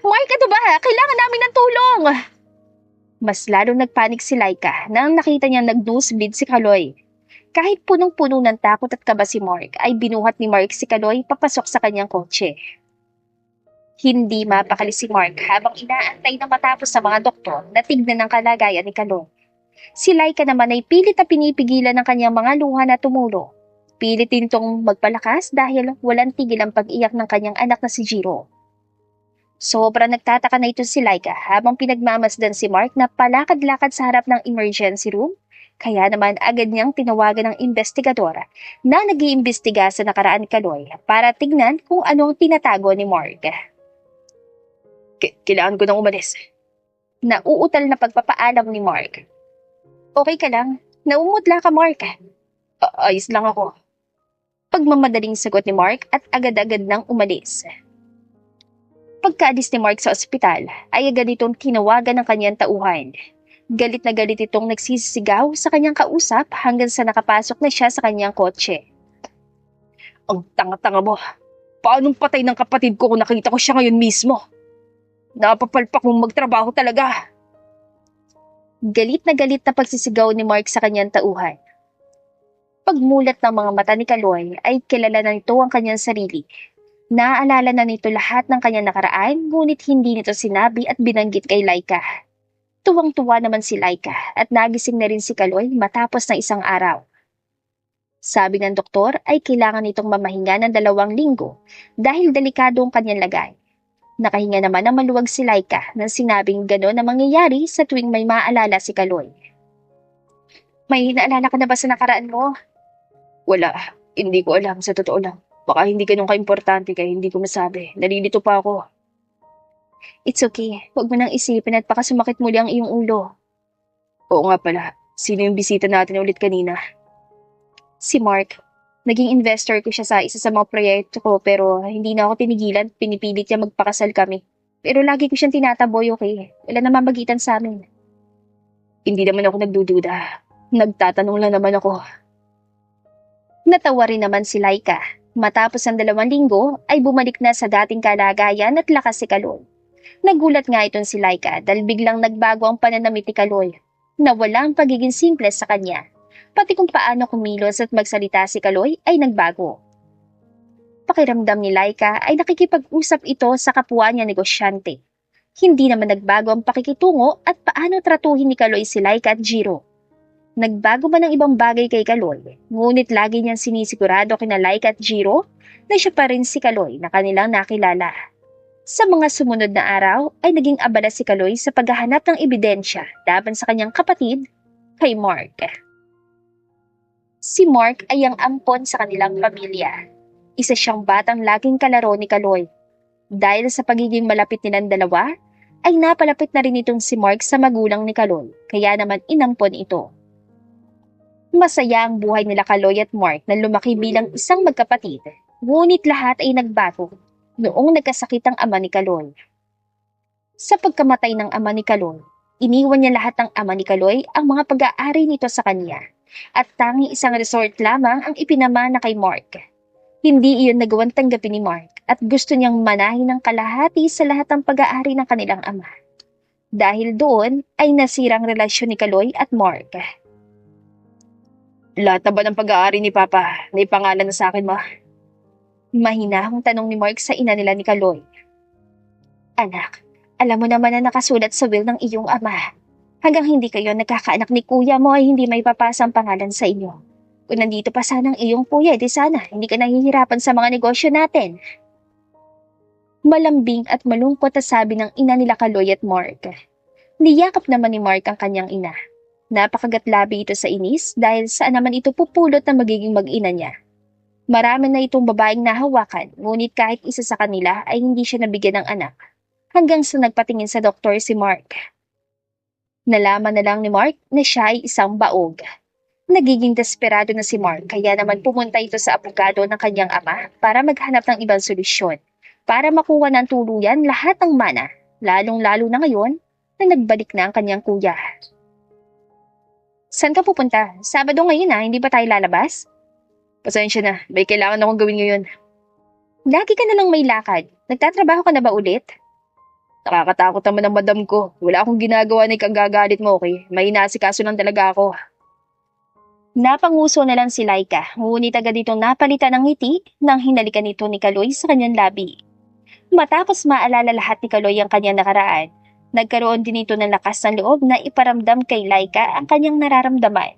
S1: Mark, ano ba? Kailangan namin ng tulong! Mas lalo nagpanik si Laika nang nakita niya nag-nosebleed si Kaloy. Kahit punong-puno ng takot at kaba si Mark, ay binuhat ni Mark si Kaloy papasok sa kanyang kotse. Hindi mapakali si Mark habang inaantay na matapos sa mga doktor na tignan ang kalagayan ni Kaloy. Si Laika naman ay pilit na pinipigilan ng kanyang mga luha na tumulo. Pilit din itong magpalakas dahil walang tigil ang pag-iyak ng kanyang anak na si Jiro. Sobrang nagtataka na ito si Laika habang pinagmamasdan si Mark na palakad-lakad sa harap ng emergency room. Kaya naman agad niyang tinawagan ng investigadora na nag-iimbestiga sa nakaraan ni Kaloy para tignan kung anong tinatago ni Mark.
S2: Kailangan ko nang umalis.
S1: Nauutal na pagpapaalam ni Mark. Okay ka lang? Naumutla ka, Mark.
S2: Ayos lang ako.
S1: Pagmamadaling sagot ni Mark at agad-agad nang umalis. Pagkaalis ni Mark sa ospital, ay agad itong tinawagan ng kanyang tauhan. Galit na galit itong nagsisigaw sa kanyang kausap hanggang sa nakapasok na siya sa kanyang kotse.
S2: Ang tanga-tanga mo. Paanong patay ng kapatid ko kung nakita ko siya ngayon mismo? Napapalpak mong magtrabaho talaga.
S1: Galit na pagsisigaw ni Mark sa kanyang tauhan. Pagmulat ng mga mata ni Kaloy ay kilala na nito ang kanyang sarili. Naaalala na nito lahat ng kanyang nakaraan, ngunit hindi nito sinabi at binanggit kay Laika. Tuwang-tuwa naman si Laika at nagising na rin si Kaloy matapos ng isang araw. Sabi ng doktor ay kailangan nitong mamahinga ng 2 linggo dahil delikado ang kanyang lagay. Nakahinga naman ang maluwag si Laika nang sinabing gano'n na mangyayari sa tuwing may maaalala si Kaloy. May naalala ka na ba sa nakaraan mo?
S2: Wala. Hindi ko alam, sa totoo lang. Baka hindi ganun ka-importante kaya hindi ko masabi. Nalilito pa ako.
S1: It's okay. Huwag mo nang isipin at baka sumakit muli ang iyong ulo.
S2: Oo nga pala. Sino yung bisita natin ulit kanina?
S1: Si Mark. Naging investor ko siya sa isa sa mga proyekto ko pero hindi na ako tinigilan. Pinipilit niya magpakasal kami. Pero lagi ko siyang tinataboy, okay? Wala na mamagitan sa amin.
S2: Hindi naman ako nagdududa. Nagtatanong lang naman ako.
S1: Natawa rin naman si Laika. Matapos ang 2 linggo ay bumalik na sa dating kalagayan at lakas si Kaloy. Nagulat nga itong si Laika dahil biglang nagbago ang pananamit ni Kaloy. Nawala ang pagiging simple sa kanya. Pati kung paano kumilos at magsalita si Kaloy ay nagbago. Pakiramdam ni Laika ay nakikipag-usap ito sa kapwa niya negosyante. Hindi naman nagbago ang pakikitungo at paano tratuhin ni Kaloy si Laika at Jiro. Nagbago man ang ibang bagay kay Kaloy, ngunit lagi niyang sinisigurado kina Laika at Jiro na siya pa rin si Kaloy na kanilang nakilala. Sa mga sumunod na araw ay naging abala si Kaloy sa paghahanap ng ebidensya laban sa kanyang kapatid, kay Mark. Si Mark ay ang ampon sa kanilang pamilya. Isa siyang batang laging kalaro ni Kaloy. Dahil sa pagiging malapit nilang dalawa, ay napalapit na rin itong si Mark sa magulang ni Kaloy, kaya naman inampon ito. Masaya ang buhay nila Kaloy at Mark na lumaki bilang isang magkapatid, ngunit lahat ay nagbago noong nagkasakit ang ama ni Kaloy. Sa pagkamatay ng ama ni Kaloy, iniwan niya lahat ng ama ni Kaloy ang mga pag-aari nito sa kanya, at tanging isang resort lamang ang ipinamana kay Mark. Hindi iyon nagawang tanggapin ni Mark at gusto niyang manahin ng kalahati sa lahat ng pag-aari ng kanilang ama. Dahil doon ay nasirang relasyon ni Kaloy at Mark.
S2: Lahat na ba ng pag-aari ni Papa na ipangalan na sa akin, ma?
S1: Mahinahong tanong ni Mark sa ina nila ni Kaloy. Anak, alam mo naman na nakasulat sa will ng iyong ama. Hanggang hindi kayo nagkakaanak ni kuya mo ay hindi may papasa ang pangalan sa inyo. Kung nandito pa sana ang iyong kuya, di sana hindi ka nahihirapan sa mga negosyo natin. Malambing at malungkot na sabi ng ina nila Kaloy at Mark. Niyakap naman ni Mark ang kanyang ina. Napakagatlabi ito sa inis dahil saan naman ito pupulot na magiging mag-ina niya. Marami na itong babaeng nahawakan, ngunit kahit isa sa kanila ay hindi siya nabigyan ng anak. Hanggang sa nagpatingin sa doktor si Mark. Nalaman na lang ni Mark na siya ay isang baog. Nagiging desperado na si Mark kaya naman pumunta ito sa abogado ng kanyang ama para maghanap ng ibang solusyon. Para makuha ng tuluyan lahat ng mana, lalong-lalo na ngayon na nagbalik na ang kanyang kuya. Saan ka pupunta? Sabado ngayon hindi ba tayo lalabas?
S2: Pasensya na, may kailangan akong gawin ngayon.
S1: Lagi ka na lang may lakad. Nagtatrabaho ka na ba ulit?
S2: Nakakatakot naman ang madam ko. Wala akong ginagawa na ikagagalit mo, okay? May inaasikaso lang talaga ako.
S1: Napanguso na lang si Laika, ngunit agad itong napalitan ng ngiti nang hinalikan nito ni Kaloy sa kanyang labi. Matapos maalala lahat ni Kaloy ang kanyang nakaraan, nagkaroon din ito ng lakas ng loob na iparamdam kay Laika ang kanyang nararamdaman.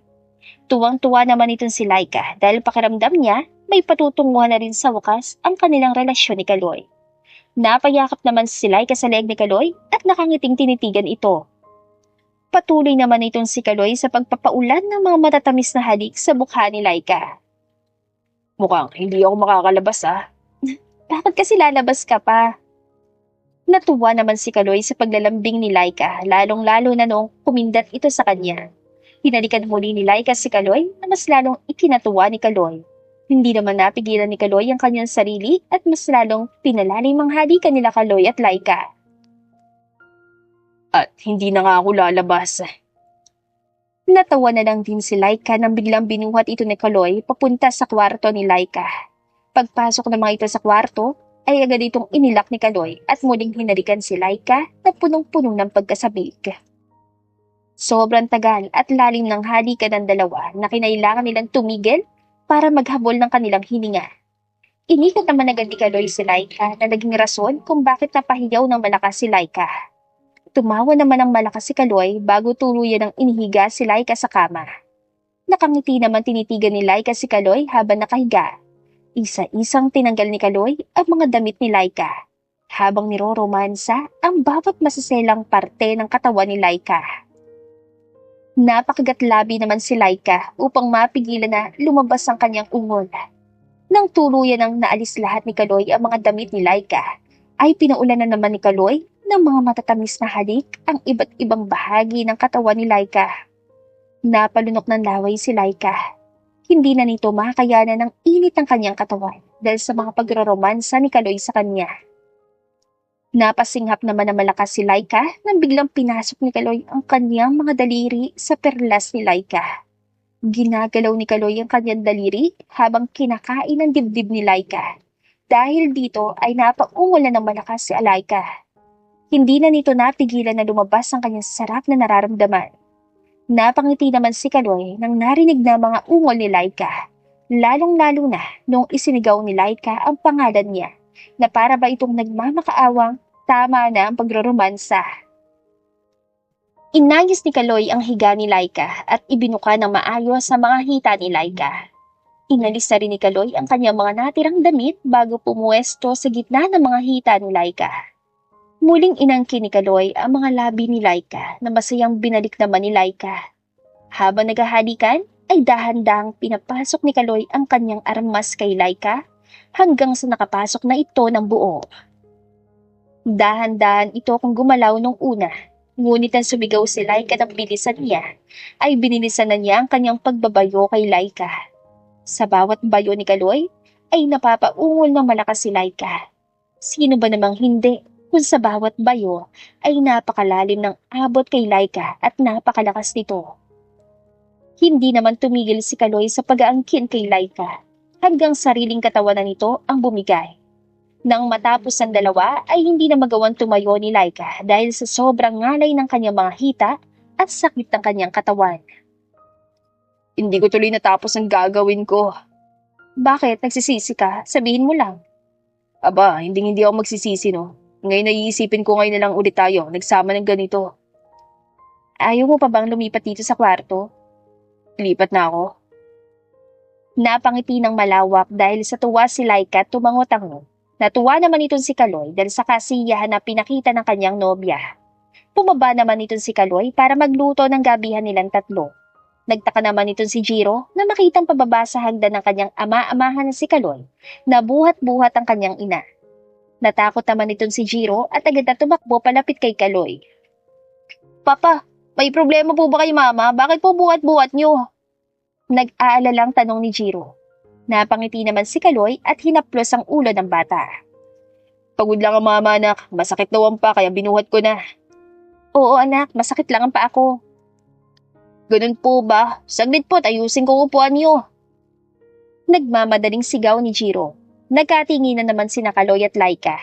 S1: Tuwang-tuwa naman itong si Laika dahil pakiramdam niya may patutunguhan na rin sa wakas ang kanilang relasyon ni Kaloy. Napayakap naman si Laika sa leeg ni Kaloy at nakangiting tinitigan ito. Patuloy naman itong si Kaloy sa pagpapaulan ng mga matatamis na halik sa mukha ni Laika.
S2: Mukhang hindi ako makakalabas
S1: Bakit kasi lalabas ka pa? Natuwa naman si Kaloy sa paglalambing ni Laika, lalong-lalo na noong kumindat ito sa kanya. Hinalikan muli ni Laika si Kaloy na mas lalong ikinatuwa ni Kaloy. Hindi naman napigilan ni Kaloy ang kanyang sarili at mas lalong pinalalim ang halikan nila Kaloy at Laika.
S2: at hindi na nga ako lalabas.
S1: Natawa na lang din si Laika nang biglang binuhat ito ni Kaloy papunta sa kwarto ni Laika. Pagpasok ng mga ito sa kwarto, ay agad itong inilak ni Kaloy at muling hinalikan si Laika na punong-puno ng pagkasabik. Sobrang tagal at lalim ng halikan ng dalawa na kinailangan nilang tumigil para maghabol ng kanilang hininga. Inikot naman agad ni Kaloy si Laika na naging rason kung bakit napahiyaw ng malakas si Laika. Tumawa naman ng malakas si Kaloy bago tuluyan ng inihiga si Laika sa kama. Nakangiti naman tinitigan ni Laika si Kaloy habang nakahiga. Isa-isang tinanggal ni Kaloy ang mga damit ni Laika, habang niroromansa ang bawat masaselang parte ng katawan ni Laika. Napakagatlabi naman si Laika upang mapigilan na lumabas ang kanyang ungol. Nang tuluyan ng naalis lahat ni Kaloy ang mga damit ni Laika, ay pinaulan na naman ni Kaloy ng mga matatamis na halik ang iba't ibang bahagi ng katawan ni Laika. Napalunok ng laway si Laika. Hindi na nito makakayanan ng init ng kanyang katawan dahil sa mga pagroromansa ni Kaloy sa kanya. Napasinghap naman na malakas si Laika nang biglang pinasok ni Kaloy ang kanyang mga daliri sa perlas ni Laika. Ginagalaw ni Kaloy ang kanyang daliri habang kinakain ang dibdib ni Laika. Dahil dito ay napaungol na ng malakas si Laika. Hindi na nito napigilan na lumabas ang kanyang sarap na nararamdaman. Napangiti naman si Kaloy nang narinig na mga ungol ni Laika, lalong-lalo na nung isinigaw ni Laika ang pangalan niya, na para ba itong nagmamakaawang tama na ang pagroromansa. Inayos ni Kaloy ang higa ni Laika at ibinuka ng maayos sa mga hita ni Laika. Inalis na rin ni Kaloy ang kanyang mga natirang damit bago pumuesto sa gitna ng mga hita ni Laika. Muling inangkin ni Kaloy ang mga labi ni Laika na masayang binalik naman ni Laika. Habang naghahalikan, ay dahan-dahang pinapasok ni Kaloy ang kanyang armas kay Laika hanggang sa nakapasok na ito ng buo. Dahan-dahan ito kung gumalaw nung una, ngunit ang sumigaw si Laika ng bilisan niya, ay binilisan na niya ang kanyang pagbabayo kay Laika. Sa bawat bayo ni Kaloy, ay napapaungol ng malakas si Laika. Sino ba namang hindi? Kung sa bawat bayo ay napakalalim ng abot kay Laika at napakalakas nito. Hindi naman tumigil si Kaloy sa pag-aangkin kay Laika hanggang sariling katawan na nito ang bumigay. Nang matapos ang dalawa ay hindi na magawang tumayo ni Laika dahil sa sobrang ngalay ng kanyang mga hita at sakit ng kanyang katawan.
S2: Hindi ko tuloy natapos ang gagawin ko.
S1: Bakit? Nagsisisi ka? Sabihin mo lang.
S2: Aba, hindi ako magsisisi no. Ngayon naiisipin ko ngayon na lang ulit tayo, nagsama ng ganito.
S1: Ayaw mo pa bang lumipat dito sa kwarto?
S2: Lipat na ako.
S1: Napangiti ng malawak dahil sa tuwa si Laika at tumango-tango. Natuwa naman itong si Kaloy dahil sa kasiyahan na pinakita ng kanyang nobya. Pumaba naman itong si Kaloy para magluto ng gabihan nilang tatlo. Nagtaka naman itong si Jiro na makitang pababa sa hagdan ng kanyang ama-amahan na si Kaloy na buhat-buhat ang kanyang ina. Natakot naman itong si Jiro at agad na tumakbo palapit kay Kaloy. Papa, may problema po ba kay Mama? Bakit po buhat-buhat niyo? Nag-aalalang tanong ni Jiro. Napangiti naman si Kaloy at hinaplos ang ulo ng bata. Pagod lang ang mama anak, masakit daw ang pa kaya binuhat ko na. Oo anak, masakit lang ang paa ko. Ganun po ba? Saglit po, ayusin ko upuan niyo. Nagmamadaling sigaw ni Jiro. Nagkatinginan naman sina Kaloy at Laika.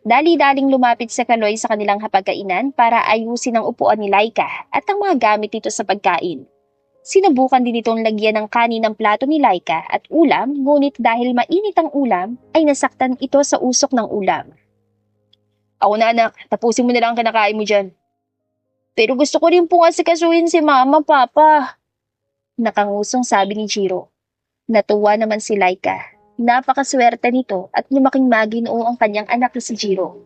S1: Dali-daling lumapit sa Kaloy sa kanilang hapagkainan para ayusin ang upuan ni Laika at ang mga gamit nito sa pagkain. Sinubukan din itong lagyan ng kanin ng plato ni Laika at ulam, ngunit dahil mainit ang ulam, ay nasaktan ito sa usok ng ulam. Ako na anak, tapusin mo na lang ang kinakain mo dyan. Pero gusto ko rin pong asikasuhin si Mama, Papa. Nakangusong sabi ni Jiro. Natuwa naman si Laika. Napakaswerte nito at lumaking maginoo ang kanyang anak na si Jiro.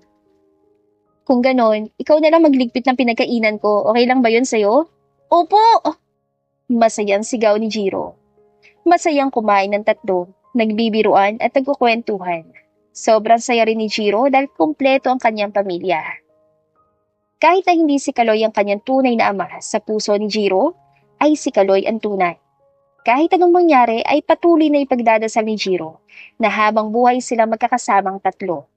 S1: Kung ganon, ikaw na lang magligpit ng pinagkainan ko. Okay lang ba yun sa'yo? Opo! Masayang sigaw ni Jiro. Masayang kumain ng tatlo, nagbibiruan at nagkukwentuhan. Sobrang saya rin ni Jiro dahil kumpleto ang kanyang pamilya. Kahit na hindi si Kaloy ang kanyang tunay na ama, sa puso ni Jiro, ay si Kaloy ang tunay. Kahit anong mangyari ay patuloy na ipagdadasal ni Jiro na habang buhay sila magkakasamang tatlo.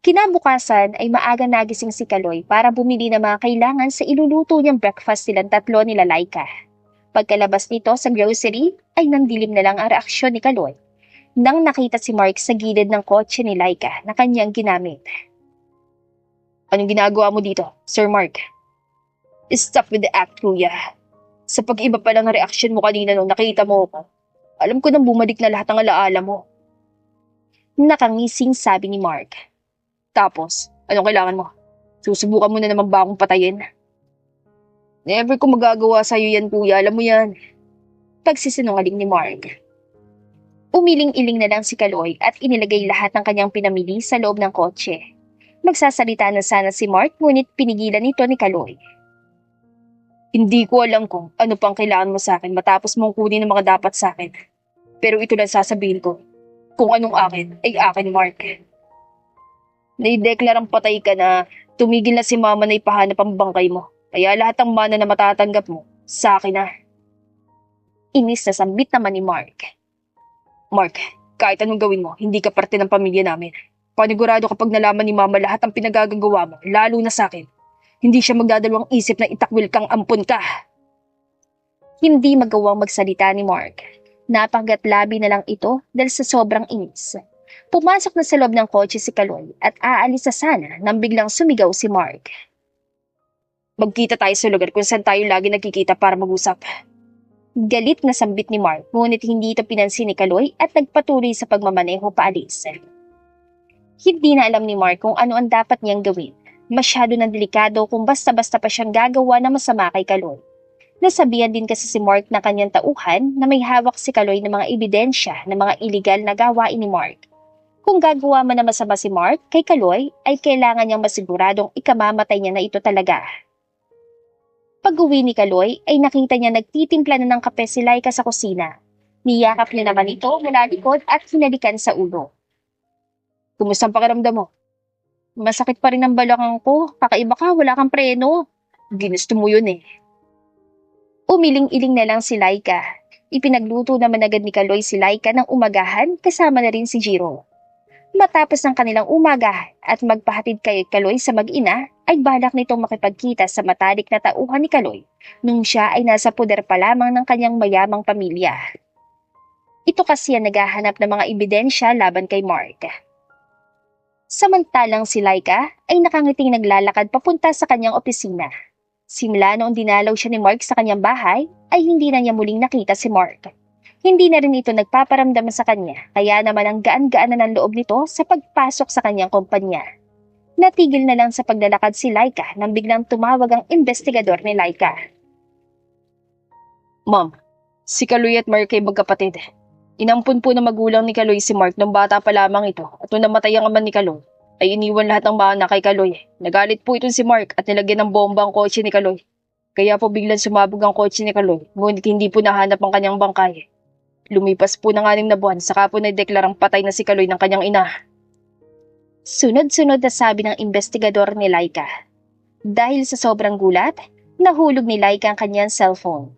S1: Kinabukasan ay maaga nagising si Kaloy para bumili ng mga kailangan sa iluluto niyang breakfast silang tatlo nila Laika. Pagkalabas nito sa grocery ay nandilim na lang ang reaksyon ni Kaloy nang nakita si Mark sa gilid ng kotse ni Laika na kanyang ginamit. Anong ginagawa mo dito, Sir Mark? Stop with the act, kuya. Sa pag-iba pa lang ang reaksyon mo kanina nung nakita mo ako, alam ko nang bumalik na lahat ng alaala mo. Nakangising sabi ni Mark. Tapos, anong kailangan mo? Susubukan mo na naman ba akong patayin? Never ko magagawa sa'yo yan, kuya. Alam mo yan. Pagsisinungaling ni Mark. Umiling-iling na lang si Kaloy at inilagay lahat ng kanyang pinamili sa loob ng kotse. Magsasalita na sana si Mark ngunit pinigilan ito ni Kaloy. Hindi ko alam kung ano pang kailangan mo sa akin matapos mong kunin ang mga dapat sa akin. Pero ito lang sasabihin ko. Kung anong akin, ay akin, Mark. Naideklarang patay ka na tumigil na si Mama na ipahanap ang bangkay mo. Kaya lahat ng mana na matatanggap mo, sa akin na. Inis na sambit naman ni Mark. Mark, kahit anong gawin mo, hindi ka parte ng pamilya namin. Panigurado kapag nalaman ni Mama lahat ang pinagagagawa mo, lalo na sa akin. Hindi siya magdadalawang isip na itakwil kang ampon ka. Hindi magawang magsalita ni Mark. Napanggat-labi na lang ito dahil sa sobrang inis. Pumasok na sa loob ng kotse si Kaloy at aalis na sana nang biglang sumigaw si Mark. Magkita tayo sa lugar kung saan tayo lagi nagkikita para mag-usap. Galit na sambit ni Mark ngunit hindi ito pinansin ni Kaloy at nagpatuloy sa pagmamaneho paalis. Hindi na alam ni Mark kung ano ang dapat niyang gawin. Masyado ng delikado kung basta-basta pa siyang gagawa na masama kay Kaloy. Nasabihan din kasi si Mark na kanyang tauhan na may hawak si Kaloy ng mga ebidensya ng mga iligal na gawain ni Mark. Kung gagawa man na masama si Mark kay Kaloy, ay kailangan niyang masiguradong ikamamatay niya na ito talaga. Pag-uwi ni Kaloy ay nakita niya nagtitimpla na ng kape si Laika sa kusina. Niyakap niya naman ito mula likod at hinalikan sa ulo. Kumusta ang pakiramdam mo? Masakit pa rin ang balakang ko. Kakaiba ka, wala kang preno. Ginusto mo yun eh. Umiling-iling na lang si Laika. Ipinagluto naman agad ni Kaloy si Laika ng umagahan kasama na rin si Jiro. Matapos ng kanilang umaga at magpahatid kay Kaloy sa mag-ina, ay balak nitong makipagkita sa matalik na tauhan ni Kaloy nung siya ay nasa puder pa lamang ng kanyang mayamang pamilya. Ito kasi ang naghahanap ng mga ebidensya laban kay Mark. Samantalang si Laika ay nakangiting naglalakad papunta sa kanyang opisina. Simula noong dinalaw siya ni Mark sa kanyang bahay, ay hindi na niya muling nakita si Mark. Hindi na rin ito nagpaparamdam sa kanya, kaya naman ang gaan-gaan na ng loob nito sa pagpasok sa kanyang kumpanya. Natigil na lang sa paglalakad si Laika nang biglang tumawag ang investigador ni Laika. Ma'am, si Kaloy at Mark ay magkapatid. Inampun po ng magulang ni Kaloy si Mark nung bata pa lamang ito at nung namatay ang ama ni Kaloy, ay iniwan lahat ng mana kay Kaloy. Nagalit po itong si Mark at nilagyan ng bomba ang kotse ni Kaloy.
S2: Kaya po biglang sumabog ang kotse ni Kaloy, ngunit hindi po nahanap ang kanyang bangkay. Lumipas po ng 6 na buwan, saka po nadeklarang patay na si Kaloy ng kanyang ina.
S1: Sunod-sunod na sabi ng investigador ni Laika. Dahil sa sobrang gulat, nahulog ni Laika ang kanyang cellphone.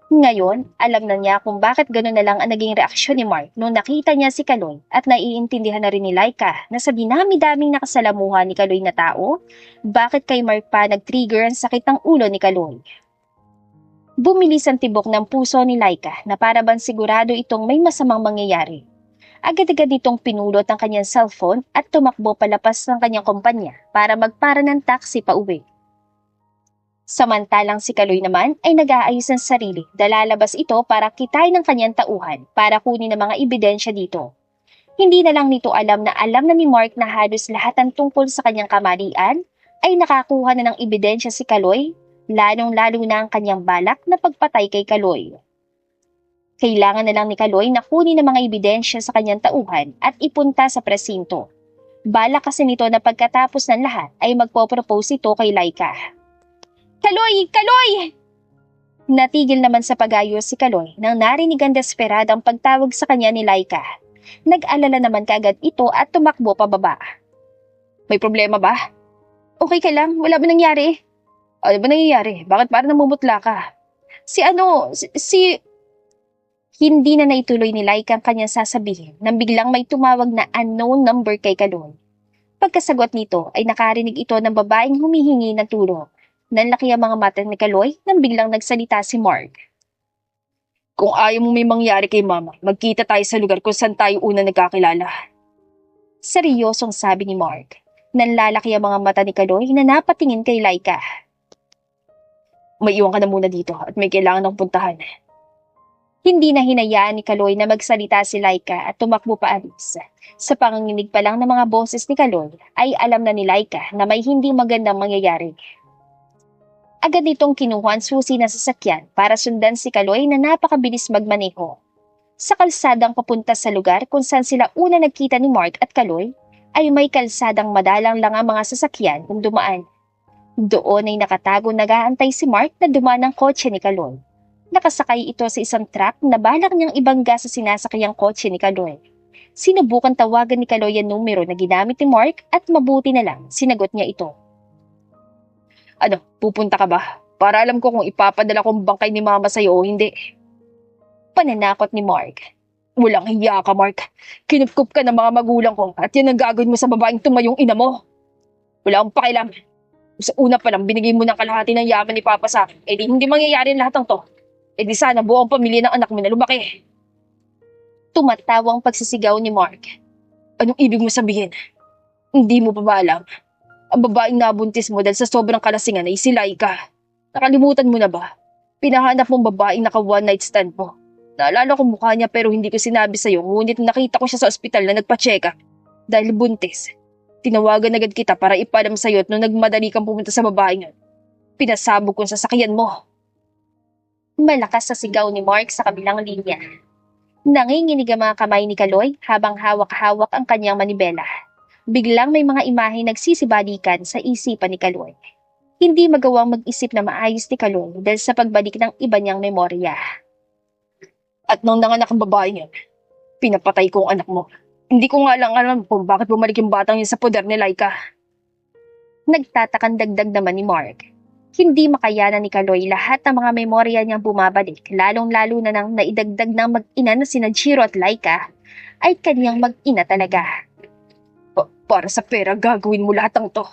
S1: Ngayon, alam na niya kung bakit gano'n na lang ang naging reaksyon ni Mark nung nakita niya si Kaloy at naiintindihan na rin ni Laika na sa dinami-daming nakasalamuhan ni Kaloy na tao, bakit kay Mark pa nag-trigger ang sakit ng ulo ni Kaloy. Bumilis ang tibok ng puso ni Laika na para bang sigurado itong may masamang mangyayari. Agad-agad itong pinulot ang kanyang cellphone at tumakbo palapas ng kanyang kumpanya para magpara ng taxi pa uwi. Samantalang si Kaloy naman ay nag-aayos ng sarili dahil lalabas ito para kitain ng kanyang tauhan para kunin ang mga ebidensya dito. Hindi na lang nito alam na ni Mark na halos lahat ng tungkol sa kanyang kamalian ay nakakuha na ng ebidensya si Kaloy, lalong-lalo na ang kanyang balak na pagpatay kay Kaloy. Kailangan na lang ni Kaloy na kunin ang mga ebidensya sa kanyang tauhan at ipunta sa presinto. Balak kasi nito na pagkatapos ng lahat ay magpo-propose ito kay Laika. Kaloy! Kaloy! Natigil naman sa pag-ayos si Kaloy nang narinig ang desperadang pagtawag sa kanya ni Laika. Nag-alala naman kaagad ito at tumakbo pababa.
S2: May problema ba?
S1: Okay ka lang? Wala ba nangyari?
S2: Ano ba nangyayari? Bakit parang namumutla ka?
S1: Si... Hindi na naituloy ni Laika ang kanyang sasabihin nang biglang may tumawag na unknown number kay Kaloy. Pagkasagot nito ay nakarinig ito ng babaeng humihingi ng tulong. Nanlaki ang mga mata ni Kaloy nang biglang nagsalita si Mark.
S2: Kung ayaw mo may mangyari kay Mama, magkita tayo sa lugar kung saan tayo una nagkakilala.
S1: Seryosong sabi ni Mark. Nanlalaki ang mga mata ni Kaloy na napatingin kay Laika.
S2: May iwan ka na muna dito at may kailangan ng puntahan.
S1: Hindi na hinayaan ni Kaloy na magsalita si Laika at tumakbo paalis. Sa panginginig pa lang ng mga boses ni Kaloy ay alam na ni Laika na may hindi magandang mangyayari. Agad nitong kinuha ang susi na sasakyan para sundan si Kaloy na napakabilis magmaneho. Sa kalsadang papunta sa lugar kung saan sila una nagkita ni Mark at Kaloy, ay may kalsadang madalang lang ang mga sasakyan kung dumaan. Doon ay nakatago nag-aantay si Mark na dumaan ng kotse ni Kaloy. Nakasakay ito sa isang truck na balak niyang ibangga sa sinasakayang kotse ni Kaloy. Sinubukan tawagan ni Kaloy ang numero na ginamit ni Mark at mabuti na lang sinagot niya ito.
S2: Ano, pupunta ka ba? Para alam ko kung ipapadala kong bangkay ni Mama sa'yo o hindi.
S1: Pananakot ni Mark.
S2: Walang hiya ka, Mark. Kinupkup ka ng mga magulang ko at yan ang gagawin mo sa babaeng tumayong ina mo. Wala akong pakialam. Sa una pa lang, binigay mo ng kalahati ng yaman ni Papa sa akin. Di hindi mangyayari ang lahat ng to. Di sana buong pamilya ng anak mo na lumaki.
S1: Tumatawang pagsisigaw ni Mark.
S2: Anong ibig mo sabihin? Hindi mo pa ba alam? Ang babaeng nabuntis mo dahil sa sobrang kalasingan ay si Laika. Nakalimutan mo na ba? Pinahanap mong babaeng naka one night stand mo. Naalala ko mukha niya pero hindi ko sinabi sa'yo, ngunit nakita ko siya sa ospital na nagpa-check up. Dahil buntis. Tinawagan agad kita para ipalam sa'yo at nung nagmadali kang pumunta sa babaeng yun, pinasabog kong sasakyan mo.
S1: Malakas sa sigaw ni Mark sa kabilang linya. Nanginginig ang mga kamay ni Kaloy habang hawak-hawak ang kanyang manibela. Biglang may mga imahe nagsisibalikan sa isipan ni Kaloy. Hindi magawang mag-isip na maayos ni Kaloy dahil sa pagbalik ng iba niyang memorya.
S2: At nung nanganak ang babaeng yun, pinapatay ko ang anak mo. Hindi ko nga lang alam kung bakit bumalik yung batang yun sa poder ni Laika.
S1: Nagtatakang dagdag naman ni Mark. Hindi makayanan ni Kaloy lahat ng mga memorya niyang bumabalik, lalong-lalo na nang naidagdag ng mag-ina na sina Jiro at Laika, ay kanyang mag-ina talaga.
S2: Para sa pera, gagawin mo lahat ng to.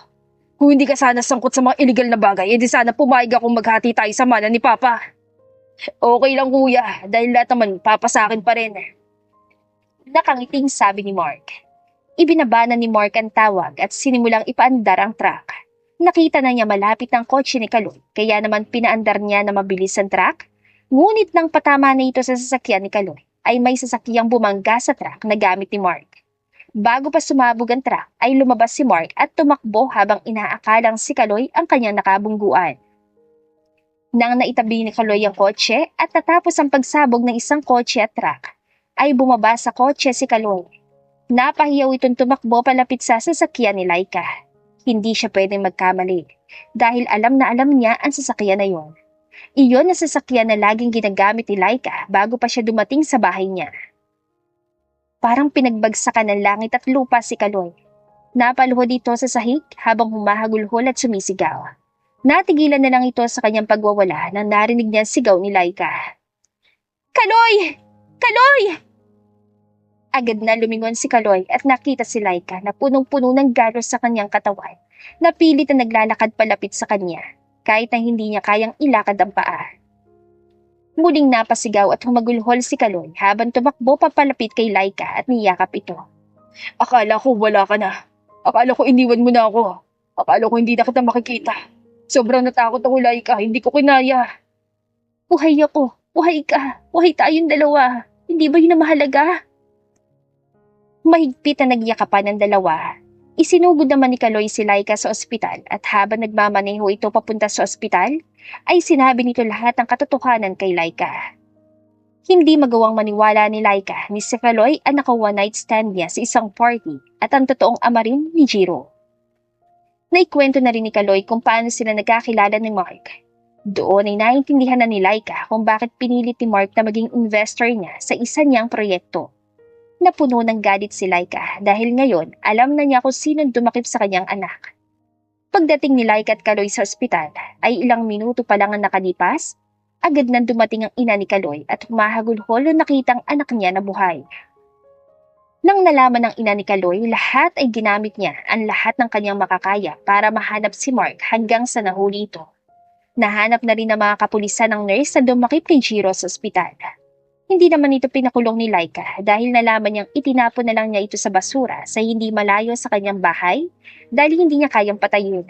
S2: Kung hindi ka sana sangkot sa mga illegal na bagay, edi sana pumayag akong maghati tayo sa mana ni Papa. Okay lang kuya, dahil lahat naman Papa sa akin pa rin.
S1: Nakangiting sabi ni Mark. Ibinabana ni Mark ang tawag at sinimulang ipaandar ang truck. Nakita na niya malapit ang kotse ni Kaloy, kaya naman pinaandar niya na mabilis ang truck. Ngunit nang patama na ito sa sasakyan ni Kaloy, ay may sasakyang bumangga sa truck na gamit ni Mark. Bago pa sumabog ang truck, ay lumabas si Mark at tumakbo habang inaakalang si Kaloy ang kanyang nakabungguan. Nang naitabi ni Kaloy ang kotse at natapos ang pagsabog ng isang kotse at truck, ay bumaba sa kotse si Kaloy. Napahiyaw itong tumakbo palapit sa sasakyan ni Laika. Hindi siya pwedeng magkamali dahil alam na alam niya ang sasakyan na yon. Iyon na sasakyan na laging ginagamit ni Laika bago pa siya dumating sa bahay niya. Parang pinagbagsakan ng langit at lupa si Kaloy. Napaluhod ito sa sahig habang humahagulhol at sumisigaw. Natigilan na lang ito sa kanyang pagwawala nang narinig niya ang sigaw ni Laika. Kaloy! Kaloy! Agad na lumingon si Kaloy at nakita si Laika na punong-puno ng galos sa kanyang katawan. Napilit na naglalakad palapit sa kanya, kahit na hindi niya kayang ilakad ang paa. Muling napasigaw at humagulhol si Kaloy habang tumakbo papalapit kay Laika at niyakap ito.
S2: Akala ko wala ka na. Akala ko iniwan mo na ako. Akala ko hindi na kita makikita. Sobrang natakot ako, Laika. Hindi ko kinaya.
S1: Buhay ako. Buhay ka. Buhay tayong dalawa. Hindi ba yun ang mahalaga? Mahigpit na nagyakapan ng dalawa. Isinugod naman ni Kaloy si Laika sa ospital at habang nagmamaneho ito papunta sa ospital, ay sinabi nito lahat ng katotohanan kay Laika. Hindi magawang maniwala ni Laika ni si Kaloy ang naka-one night stand niya sa isang party at ang totoong ama rin ni Jiro. Naikwento na rin ni Kaloy kung paano sila nagkakilala ni Mark. Doon ay naiintindihan na ni Laika kung bakit pinilit ni Mark na maging investor niya sa isa niyang proyekto. Napuno ng galit si Laika dahil ngayon alam na niya kung sinong dumakip sa kanyang anak. Pagdating ni Laika at Kaloy sa ospital ay ilang minuto pa lang ang nakalipas, agad nang dumating ang ina ni Kaloy at humahagulhol nang nakitang anak niya na buhay. Nang nalaman ng ina ni Kaloy, lahat ay ginamit niya ang lahat ng kanyang makakaya para mahanap si Mark hanggang sa nahuli ito. Nahanap na rin ng mga kapulisan ng nurse na dumakip kay Jiro sa ospital. Hindi naman ito pinakulong ni Laika dahil nalaman niyang itinapon na lang niya ito sa basura sa hindi malayo sa kanyang bahay dahil hindi niya kayang patayin.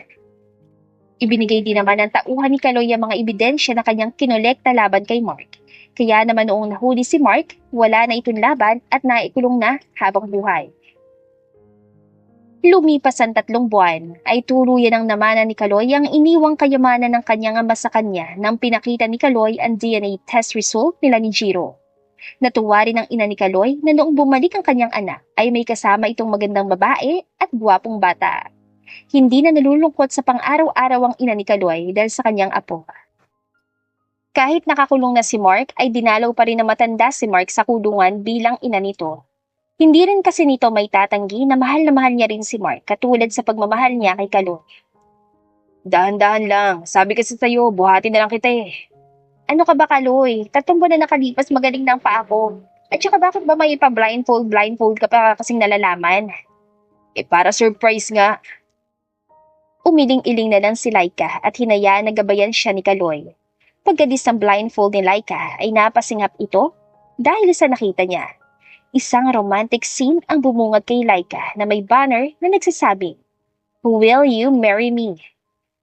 S1: Ibinigay din naman ng tauhan ni Kaloy ang mga ebidensya na kanyang kinolekta laban kay Mark. Kaya naman noong nahuli si Mark, wala na itong laban at naikulong na habang buhay. Lumipas ang 3 buwan ay tuluyan ang namana ni Kaloy ang iniwang kayamanan ng kanyang ama sa kanya nang pinakita ni Kaloy ang DNA test result nila ni Jiro. Natuwa rin ang ina ni Kaloy na noong bumalik ang kanyang anak ay may kasama itong magandang babae at gwapong bata. Hindi na nalulungkot sa pang-araw-araw ang ina ni Kaloy dahil sa kanyang apo. Kahit nakakulong na si Mark ay dinalaw pa rin na matanda si Mark sa kulungan bilang ina nito. Hindi rin kasi nito may tatanggi na mahal niya rin si Mark katulad sa pagmamahal niya kay Kaloy.
S2: Dahan-dahan lang. Sabi kasi sa'yo, buhati na lang kita eh.
S1: Ano ka ba, Kaloy? 3 buwan na nakalipas, magaling na ang paa ko. At saka bakit ba may blindfold ka pa kasing nalalaman?
S2: Eh para surprise nga.
S1: Umiling-iling na lang si Laika at hinayaan na gabayan siya ni Kaloy. Pagkadis ng blindfold ni Laika ay napasingap ito dahil sa nakita niya. Isang romantic scene ang bumungad kay Laika na may banner na nagsasabing, "Will you marry me?"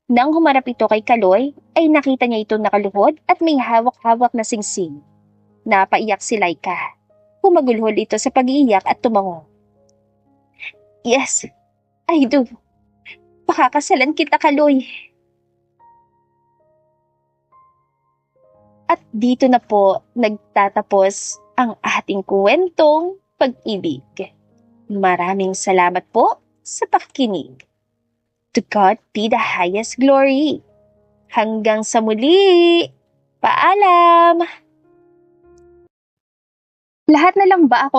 S1: Nang humarap ito kay Kaloy, ay nakita niya itong nakaluhod at may hawak-hawak na singsing. Napaiyak si Laika. Humagulhol ito sa pag-iiyak at tumango. "Yes, I do. Pakakasalan kita, Kaloy." At dito na po nagtatapos ang ating kwentong pag-ibig. Maraming salamat po sa pakikinig. To God be the highest glory. Hanggang sa muli. Paalam! Lahat na lang ba ako